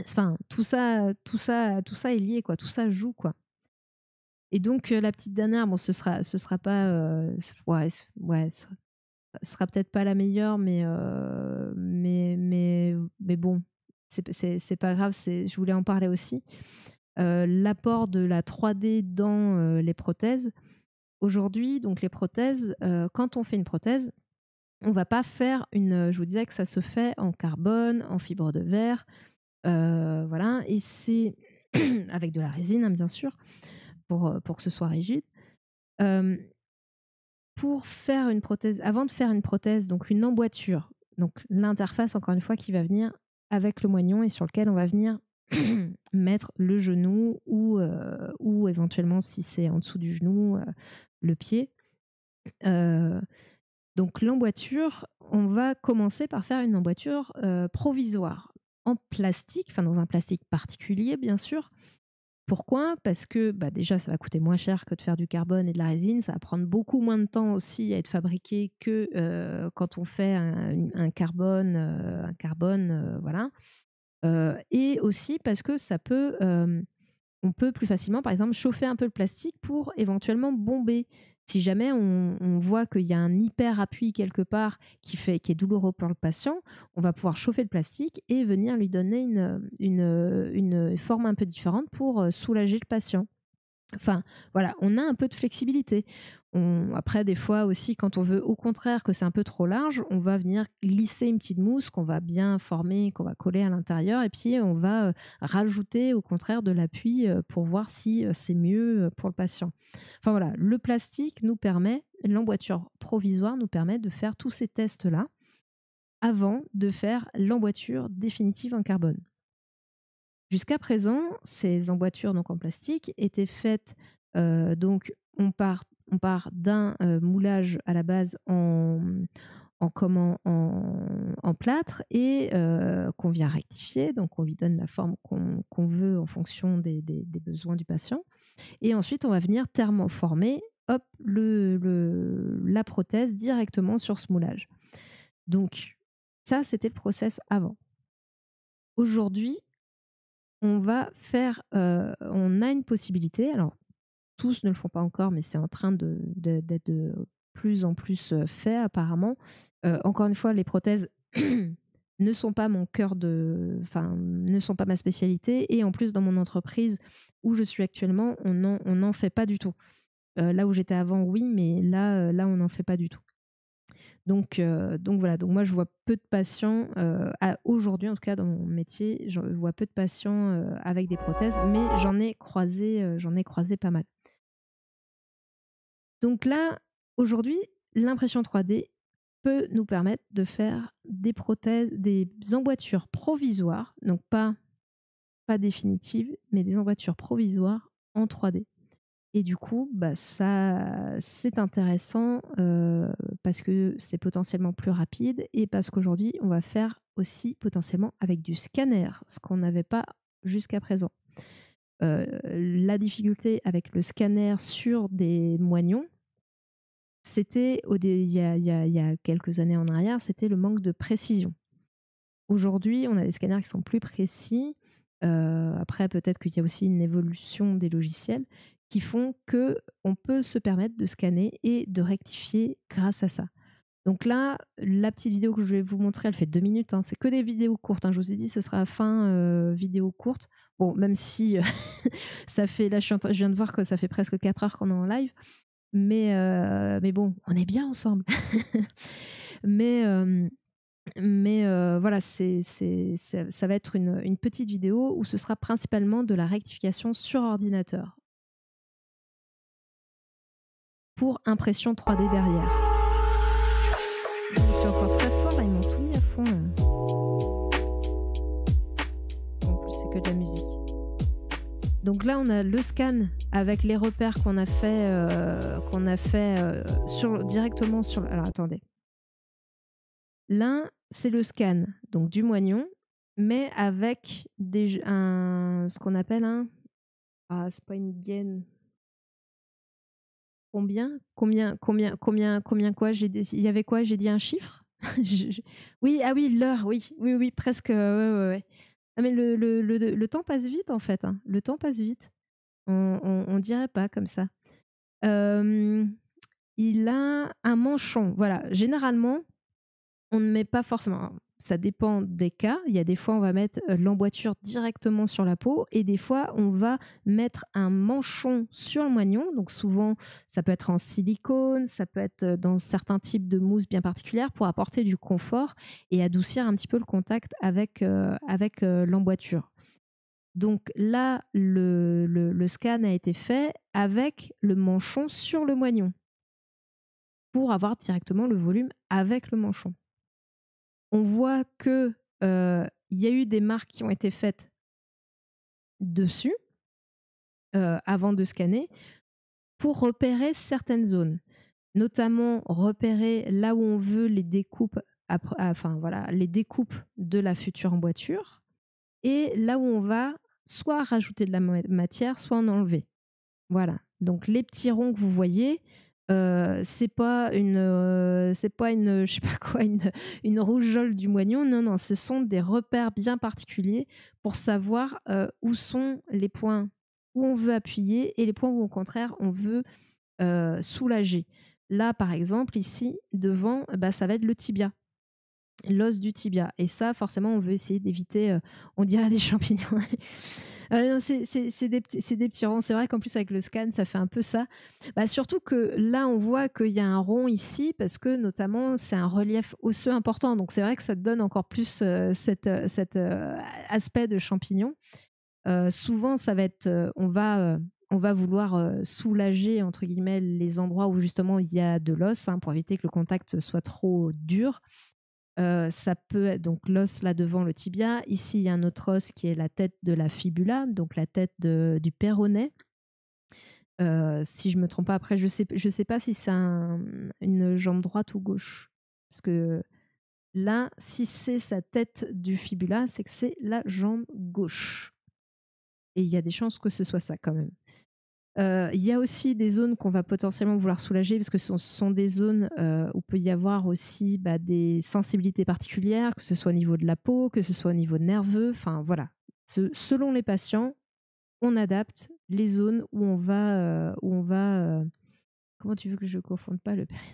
Enfin, tout ça est lié, quoi. Tout ça joue, quoi. Et donc la petite dernière, bon, ce sera pas, ouais, ce sera peut-être pas la meilleure, mais bon, c'est pas grave. Je voulais en parler aussi. L'apport de la 3D dans les prothèses. Aujourd'hui, donc les prothèses, quand on fait une prothèse, on va pas faire une. Je vous disais que ça se fait en carbone, en fibre de verre, voilà, et c'est avec de la résine, hein, bien sûr, pour que ce soit rigide. Pour faire une prothèse, avant de faire une prothèse, donc une emboîture, donc l'interface, encore une fois, qui va venir avec le moignon et sur lequel on va venir mettre le genou ou éventuellement, si c'est en dessous du genou, le pied. Donc l'emboîture, on va commencer par faire une emboîture provisoire en plastique, enfin dans un plastique particulier, bien sûr. Pourquoi ? Parce que déjà, ça va coûter moins cher que de faire du carbone et de la résine. Ça va prendre beaucoup moins de temps aussi à être fabriqué que quand on fait un carbone, voilà. Et aussi parce que on peut plus facilement, par exemple, chauffer un peu le plastique pour éventuellement bomber. Si jamais on voit qu'il y a un hyper appui quelque part qui est douloureux pour le patient, on va pouvoir chauffer le plastique et venir lui donner une forme un peu différente pour soulager le patient. Enfin, voilà, on a un peu de flexibilité. Après, des fois aussi, quand on veut au contraire que c'est un peu trop large, on va venir glisser une petite mousse qu'on va bien former, qu'on va coller à l'intérieur, et puis on va rajouter au contraire de l'appui pour voir si c'est mieux pour le patient. Enfin voilà, le plastique nous permet, l'emboîture provisoire nous permet de faire tous ces tests-là avant de faire l'emboîture définitive en carbone. Jusqu'à présent, ces emboîtures donc en plastique étaient faites, donc on part d'un moulage à la base en plâtre et qu'on vient rectifier, donc on lui donne la forme qu'on veut en fonction des besoins du patient. Et ensuite, on va venir thermoformer la prothèse directement sur ce moulage. Donc ça, c'était le process avant. Aujourd'hui, on a une possibilité, alors tous ne le font pas encore, mais c'est en train d'être de plus en plus fait apparemment. Encore une fois, les prothèses ne sont pas ne sont pas ma spécialité, et en plus dans mon entreprise où je suis actuellement, on n'en fait pas du tout. Là où j'étais avant, oui, mais là on n'en fait pas du tout. Donc voilà, donc moi je vois peu de patients, aujourd'hui en tout cas dans mon métier, je vois peu de patients avec des prothèses, mais j'en ai croisé pas mal. Donc là, aujourd'hui, l'impression 3D peut nous permettre de faire des prothèses, des emboîtures provisoires, donc pas définitives, mais des emboîtures provisoires en 3D. Et du coup, ça, c'est intéressant parce que c'est potentiellement plus rapide et parce qu'aujourd'hui, on va faire aussi potentiellement avec du scanner, ce qu'on n'avait pas jusqu'à présent. La difficulté avec le scanner sur des moignons, c'était, il y a quelques années en arrière, c'était le manque de précision. Aujourd'hui, on a des scanners qui sont plus précis. Après, peut-être qu'il y a aussi une évolution des logiciels qui font qu'on peut se permettre de scanner et de rectifier grâce à ça. Donc là, la petite vidéo que je vais vous montrer, elle fait 2 minutes. Hein. C'est que des vidéos courtes. Hein. Je vous ai dit, ce sera fin vidéo courte. Bon, même si ça fait... Là, je viens de voir que ça fait presque 4 heures qu'on est en live. Mais bon, on est bien ensemble. Mais Mais voilà, ça va être une petite vidéo où ce sera principalement de la rectification sur ordinateur pour impression 3D derrière. Je suis encore très fort, là, ils m'ont tout mis à fond. Là. En plus, c'est que de la musique. Donc là, on a le scan avec les repères qu'on a fait directement sur... Alors attendez. L'un, c'est le scan donc du moignon, mais avec ce qu'on appelle un... Ah, c'est pas une gaine. Combien quoi? Il y avait quoi? J'ai dit un chiffre? Oui, ah oui, l'heure, oui, presque. Ouais. Ah, mais le temps passe vite en fait. Hein. Le temps passe vite. On dirait pas comme ça. Il a un manchon. Voilà, généralement, on ne met pas forcément. Ça dépend des cas. Il y a des fois, on va mettre l'emboîture directement sur la peau et des fois, on va mettre un manchon sur le moignon. Donc souvent, ça peut être en silicone, ça peut être dans certains types de mousse bien particulières pour apporter du confort et adoucir un petit peu le contact avec l'emboîture. Donc là, le scan a été fait avec le manchon sur le moignon pour avoir directement le volume avec le manchon. On voit qu'il y a eu des marques qui ont été faites dessus avant de scanner pour repérer certaines zones, notamment repérer là où on veut les découpes, les découpes de la future emboîture et là où on va soit rajouter de la matière, soit en enlever. Voilà. Donc les petits ronds que vous voyez, c'est pas une rougeole du moignon. Non, ce sont des repères bien particuliers pour savoir où sont les points où on veut appuyer et les points où au contraire on veut soulager. Là, par exemple, ici devant, ça va être le tibia. L'os du tibia. Et ça, forcément, on veut essayer d'éviter, on dirait des champignons. Non, c'est des petits ronds. C'est vrai qu'en plus, avec le scan, ça fait un peu ça. Surtout que là, on voit qu'il y a un rond ici parce que, notamment, c'est un relief osseux important. Donc, c'est vrai que ça donne encore plus cet aspect de champignon. Souvent, ça va être... on va vouloir soulager, entre guillemets, les endroits où, justement, il y a de l'os pour éviter que le contact soit trop dur. Ça peut être donc l'os là devant le tibia. Ici, il y a un autre os qui est la tête de la fibula, donc la tête du péroné. Si je ne me trompe pas, après, je sais pas si c'est une jambe droite ou gauche. Parce que là, si c'est sa tête du fibula, c'est que c'est la jambe gauche. Et il y a des chances que ce soit ça quand même. Il y a aussi des zones qu'on va potentiellement vouloir soulager parce que ce sont des zones où peut y avoir aussi des sensibilités particulières, que ce soit au niveau de la peau, que ce soit au niveau nerveux. Enfin voilà, selon les patients, on adapte les zones où on va. Comment tu veux que je ne confonde pas le périnée?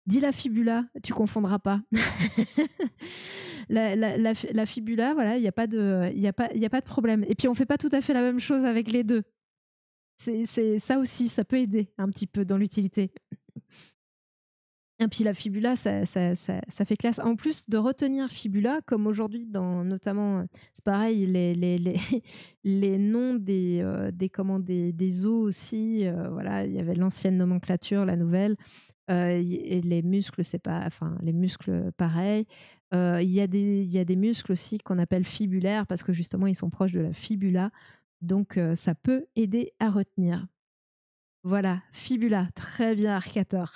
Dis la fibula, tu confondras pas. La fibula, voilà, il n'y a pas de problème. Et puis on fait pas tout à fait la même chose avec les deux. C'est ça aussi, ça peut aider un petit peu dans l'utilité. Et puis la fibula, ça fait classe. En plus de retenir fibula, comme aujourd'hui, notamment, c'est pareil, les noms des os aussi. Voilà, il y avait l'ancienne nomenclature, la nouvelle. Et les muscles, les muscles, pareil. Il y a des muscles aussi qu'on appelle fibulaires parce que justement, ils sont proches de la fibula. Donc, ça peut aider à retenir. Voilà, fibula. Très bien, Arcator.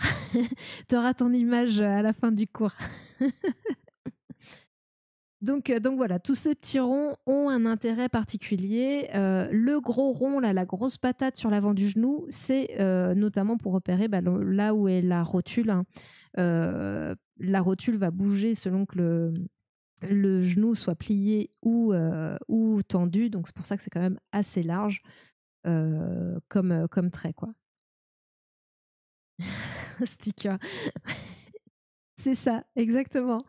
Tu auras ton image à la fin du cours. Donc voilà, tous ces petits ronds ont un intérêt particulier. Le gros rond, là, la grosse patate sur l'avant du genou, c'est notamment pour repérer là où est la rotule. La rotule va bouger selon que le genou soit plié ou tendu. Donc, c'est pour ça que c'est quand même assez large comme trait, quoi. Sticker. C'est ça, exactement.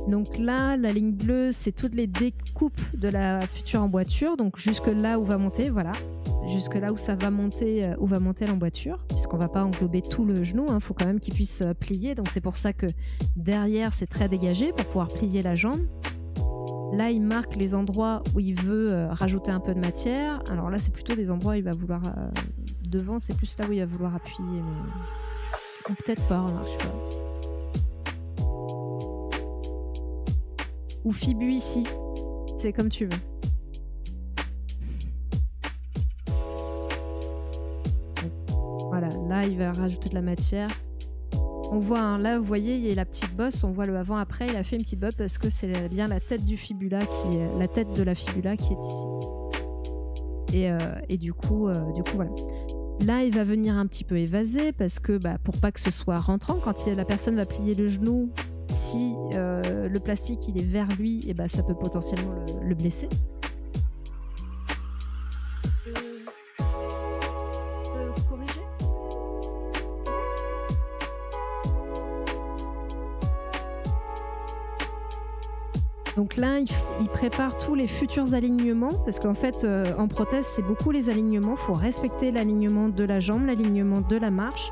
Donc là, la ligne bleue, c'est toutes les découpes de la future emboîture. Donc jusque là où va monter, voilà. jusque là où ça va monter, où va monter l'emboîture, puisqu'on va pas englober tout le genou. Il faut quand même qu'il puisse plier. Donc c'est pour ça que derrière c'est très dégagé pour pouvoir plier la jambe. Là, il marque les endroits où il veut rajouter un peu de matière. Alors là, c'est plutôt des endroits où il va vouloir... devant, c'est plus là où il va vouloir appuyer. Mais... Ou peut-être pas, remarque, je sais pas. Ou fibu ici. C'est comme tu veux. Voilà, là, il va rajouter de la matière. On voit, hein, là, vous voyez, il y a la petite bosse, on voit le avant-après, il a fait une petite bosse parce que c'est bien la tête du fibula la tête de la fibula qui est ici. Et du coup, voilà. Là, il va venir un petit peu évaser parce que, pour pas que ce soit rentrant, quand la personne va plier le genou, si le plastique il est vers lui, et ça peut potentiellement le blesser. Donc là, il prépare tous les futurs alignements parce qu'en fait, en prothèse, c'est beaucoup les alignements. Il faut respecter l'alignement de la jambe, l'alignement de la marche,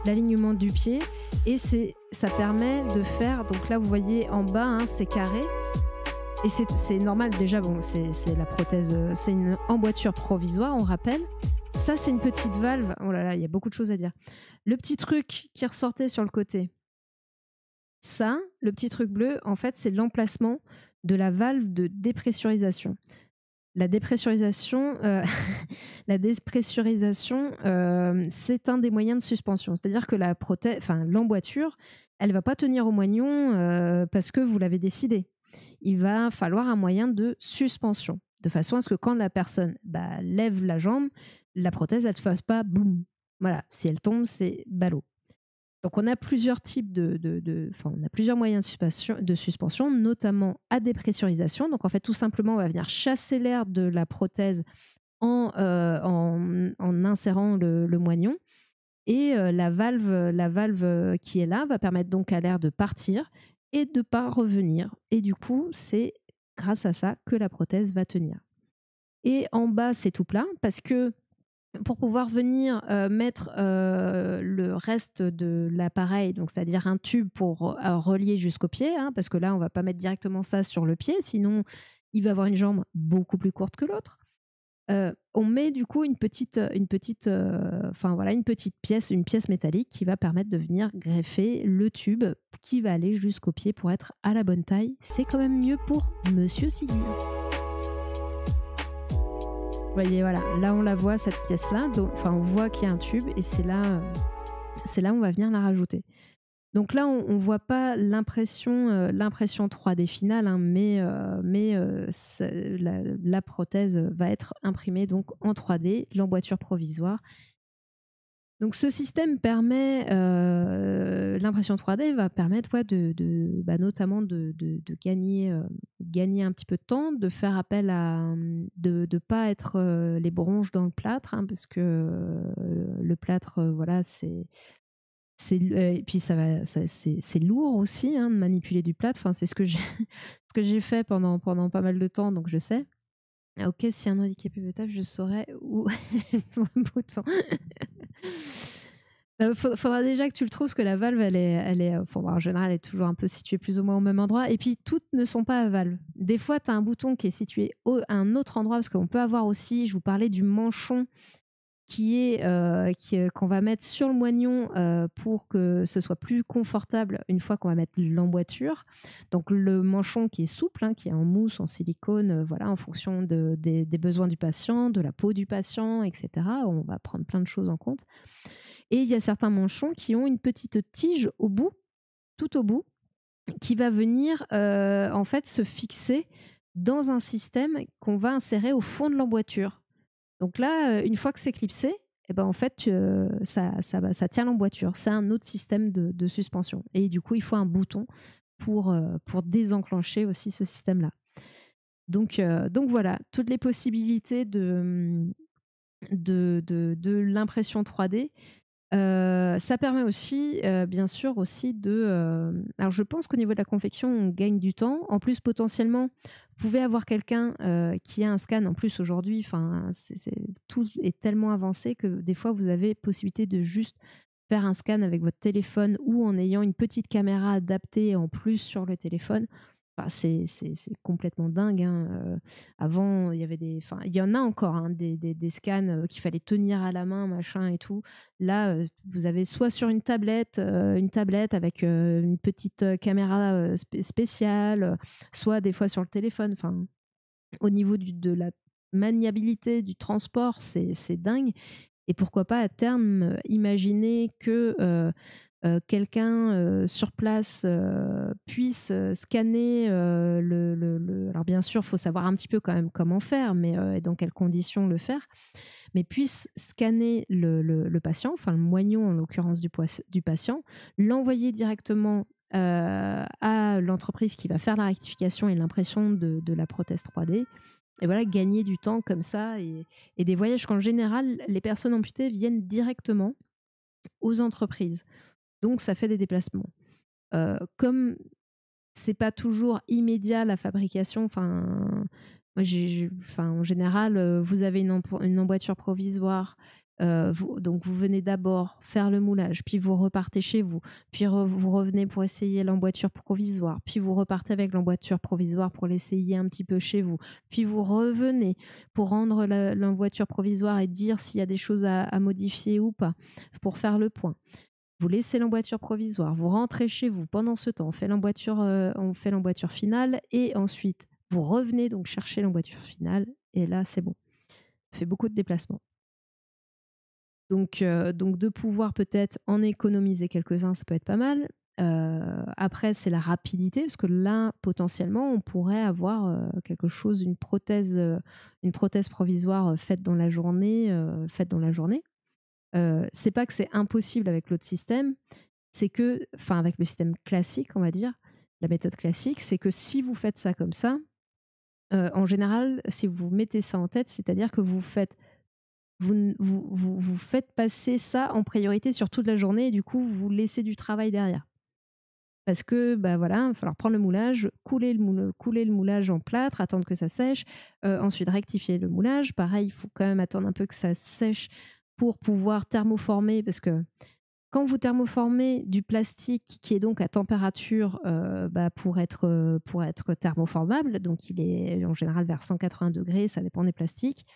l'alignement du pied. Et ça permet de faire... Donc là, vous voyez en bas, c'est carré. Et c'est normal déjà, bon, c'est la prothèse, c'est une emboîture provisoire, on rappelle. Ça, c'est une petite valve. Oh là là, il y a beaucoup de choses à dire. Le petit truc qui ressortait sur le côté, ça, le petit truc bleu, en fait, c'est l'emplacement de la valve de dépressurisation. La dépressurisation, c'est un des moyens de suspension. C'est-à-dire que l'emboîture, elle ne va pas tenir au moignon parce que vous l'avez décidé. Il va falloir un moyen de suspension, de façon à ce que quand la personne lève la jambe, la prothèse, elle ne se fasse pas boum. Voilà, si elle tombe, c'est ballot. Donc, on a plusieurs types on a plusieurs moyens de suspension, notamment à dépressurisation. Donc, en fait, tout simplement, on va venir chasser l'air de la prothèse en insérant le moignon. Et la valve qui est là va permettre donc à l'air de partir et de ne pas revenir. Et du coup, c'est grâce à ça que la prothèse va tenir. Et en bas, c'est tout plat parce que pour pouvoir venir mettre le reste de l'appareil, donc c'est-à-dire un tube pour relier jusqu'au pied, parce que là, on ne va pas mettre directement ça sur le pied, sinon il va avoir une jambe beaucoup plus courte que l'autre. On met du coup une petite pièce, une pièce métallique qui va permettre de venir greffer le tube qui va aller jusqu'au pied pour être à la bonne taille. C'est quand même mieux pour Monsieur Sigur. Vous voyez, voilà, là on la voit cette pièce-là, on voit qu'il y a un tube et c'est là où on va venir la rajouter. Donc là, on ne voit pas l'impression 3D finale, mais la prothèse va être imprimée donc en 3D, l'emboîture provisoire. Donc ce système permet, l'impression 3D va permettre notamment de gagner un petit peu de temps, de faire appel de ne pas être les bronches dans le plâtre, parce que le plâtre, et puis c'est lourd aussi de manipuler du plâtre. C'est ce que j'ai fait pendant pas mal de temps, donc je sais. Ok, si un handicapé veut taper, je saurais où le bouton. Faudra déjà que tu le trouves, parce que la valve, elle est en général, elle est toujours un peu située plus ou moins au même endroit. Et puis, toutes ne sont pas à valve. Des fois, tu as un bouton qui est situé à un autre endroit, parce qu'on peut avoir aussi, je vous parlais du manchon qu'on va mettre sur le moignon pour que ce soit plus confortable une fois qu'on va mettre l'emboîture. Donc le manchon qui est souple, qui est en mousse, en silicone, en fonction des besoins du patient, de la peau du patient, etc. On va prendre plein de choses en compte. Et il y a certains manchons qui ont une petite tige au bout, tout au bout, qui va venir en fait se fixer dans un système qu'on va insérer au fond de l'emboîture. Donc là, une fois que c'est clipsé, en fait, ça tient l'emboîture. C'est un autre système de suspension. Et du coup, il faut un bouton pour désenclencher aussi ce système-là. Donc voilà, toutes les possibilités de l'impression 3D. Ça permet aussi, bien sûr aussi alors je pense qu'au niveau de la confection, on gagne du temps. En plus, potentiellement, vous pouvez avoir quelqu'un, qui a un scan en plus aujourd'hui, enfin, tout est tellement avancé que des fois, vous avez possibilité de juste faire un scan avec votre téléphone ou en ayant une petite caméra adaptée en plus sur le téléphone. Enfin, c'est complètement dingue, hein, avant, il y en a encore, hein, des scans, qu'il fallait tenir à la main, machin et tout. Là, vous avez soit sur une tablette avec, une petite, caméra, spéciale, soit des fois sur le téléphone. Enfin, au niveau de la maniabilité du transport, c'est dingue et pourquoi pas à terme, imaginer que, quelqu'un, sur place, puisse, scanner, alors bien sûr, il faut savoir un petit peu quand même comment faire, mais et dans quelles conditions le faire, mais puisse scanner le patient, enfin le moignon en l'occurrence du patient, l'envoyer directement, à l'entreprise qui va faire la rectification et l'impression de la prothèse 3D et voilà, gagner du temps comme ça et des voyages qu'en général, les personnes amputées viennent directement aux entreprises. Donc ça fait des déplacements. Comme c'est pas toujours immédiat la fabrication, enfin, moi en général, vous avez une emboîture provisoire, donc vous venez d'abord faire le moulage, puis vous repartez chez vous, puis vous revenez pour essayer l'emboîture provisoire, puis vous repartez avec l'emboîture provisoire pour l'essayer un petit peu chez vous, puis vous revenez pour rendre l'emboîture provisoire et dire s'il y a des choses à modifier ou pas, pour faire le point. Vous laissez l'emboîture provisoire, vous rentrez chez vous. Pendant ce temps, on fait l'emboîture finale et ensuite vous revenez donc chercher l'emboîture finale et là c'est bon. Ça fait beaucoup de déplacements. Donc de pouvoir peut-être en économiser quelques-uns, ça peut être pas mal. Après c'est la rapidité parce que là potentiellement on pourrait avoir, quelque chose, une prothèse provisoire, faite dans la journée, c'est pas que c'est impossible avec l'autre système, c'est que, enfin avec le système classique, on va dire, la méthode classique, c'est que si vous faites ça comme ça, en général, si vous mettez ça en tête, c'est-à-dire que vous faites passer ça en priorité sur toute la journée et du coup, vous laissez du travail derrière. Parce que, bah voilà, il va falloir prendre le moulage, couler le moulage en plâtre, attendre que ça sèche, ensuite rectifier le moulage. Pareil, il faut quand même attendre un peu que ça sèche pour pouvoir thermoformer parce que quand vous thermoformez du plastique qui est donc à température, pour être thermoformable, donc il est en général vers 180 degrés, ça dépend des plastiques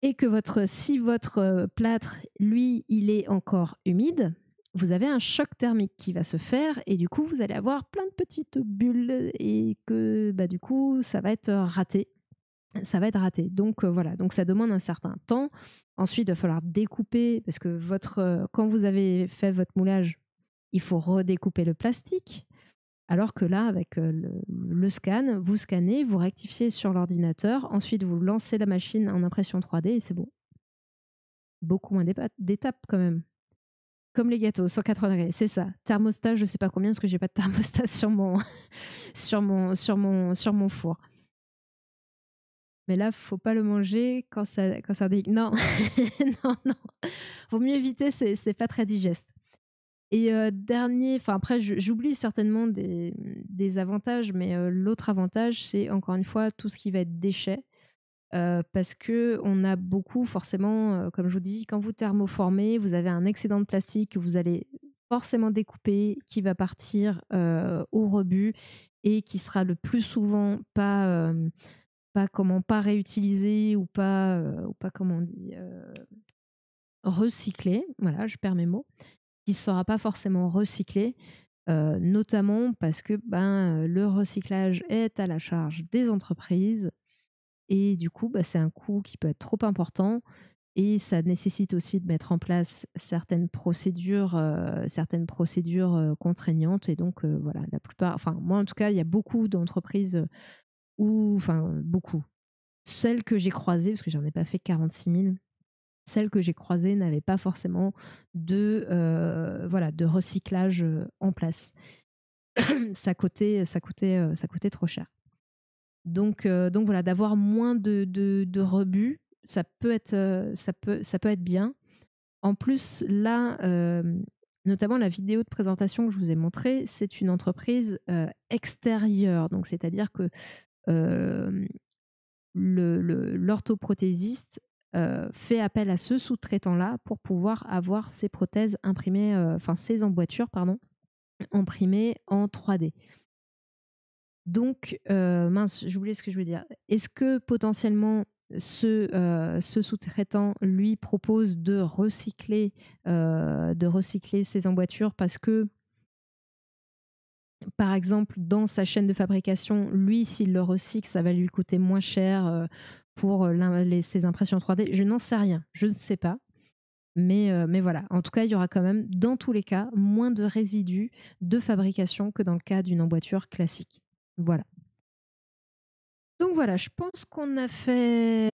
et que si votre plâtre, lui, il est encore humide, vous avez un choc thermique qui va se faire et du coup, vous allez avoir plein de petites bulles et que, du coup, ça va être raté. Ça va être raté. Donc voilà, donc ça demande un certain temps. Ensuite, il va falloir découper parce que quand vous avez fait votre moulage, il faut redécouper le plastique. Alors que là, avec le scan, vous scannez, vous rectifiez sur l'ordinateur, ensuite vous lancez la machine en impression 3D et c'est bon. Beaucoup moins d'étapes quand même. Comme les gâteaux, 180 degrés, c'est ça. Thermostat, je sais pas combien parce que j'ai pas de thermostat sur mon four. Mais là, faut pas le manger quand ça non, non. Vaut mieux éviter, c'est pas très digeste. Et après j'oublie certainement des avantages, mais l'autre avantage, c'est encore une fois tout ce qui va être déchets, parce qu'on a beaucoup forcément, comme je vous dis, quand vous thermoformez, vous avez un excédent de plastique que vous allez forcément découper, qui va partir, au rebut et qui sera le plus souvent pas réutilisé ou pas comment on dit, recyclé, voilà, je perds mes mots, qui ne sera pas forcément recyclé, notamment parce que le recyclage est à la charge des entreprises et du coup, c'est un coût qui peut être trop important et ça nécessite aussi de mettre en place certaines procédures, contraignantes et donc voilà, la plupart, enfin moi en tout cas, il y a beaucoup d'entreprises, beaucoup. Celles que j'ai croisées, parce que j'en ai pas fait 46 000, celles que j'ai croisées n'avaient pas forcément de recyclage en place. ça coûtait trop cher. Donc voilà, d'avoir moins de rebut, ça peut être bien. En plus, là, notamment la vidéo de présentation que je vous ai montrée, c'est une entreprise extérieure. Donc, c'est-à-dire que l'orthoprothésiste fait appel à ce sous-traitant-là pour pouvoir avoir ses prothèses imprimées, enfin ses emboîtures, pardon, imprimées en 3D. Donc, mince, j'ai oublié ce que je veux dire. Est-ce que potentiellement ce sous-traitant lui propose de recycler ses emboîtures parce que, par exemple, dans sa chaîne de fabrication, lui, s'il le recycle, ça va lui coûter moins cher pour ses impressions 3D. Je n'en sais rien, je ne sais pas. Mais voilà, en tout cas, il y aura quand même, dans tous les cas, moins de résidus de fabrication que dans le cas d'une emboîture classique. Voilà. Donc voilà, je pense qu'on a fait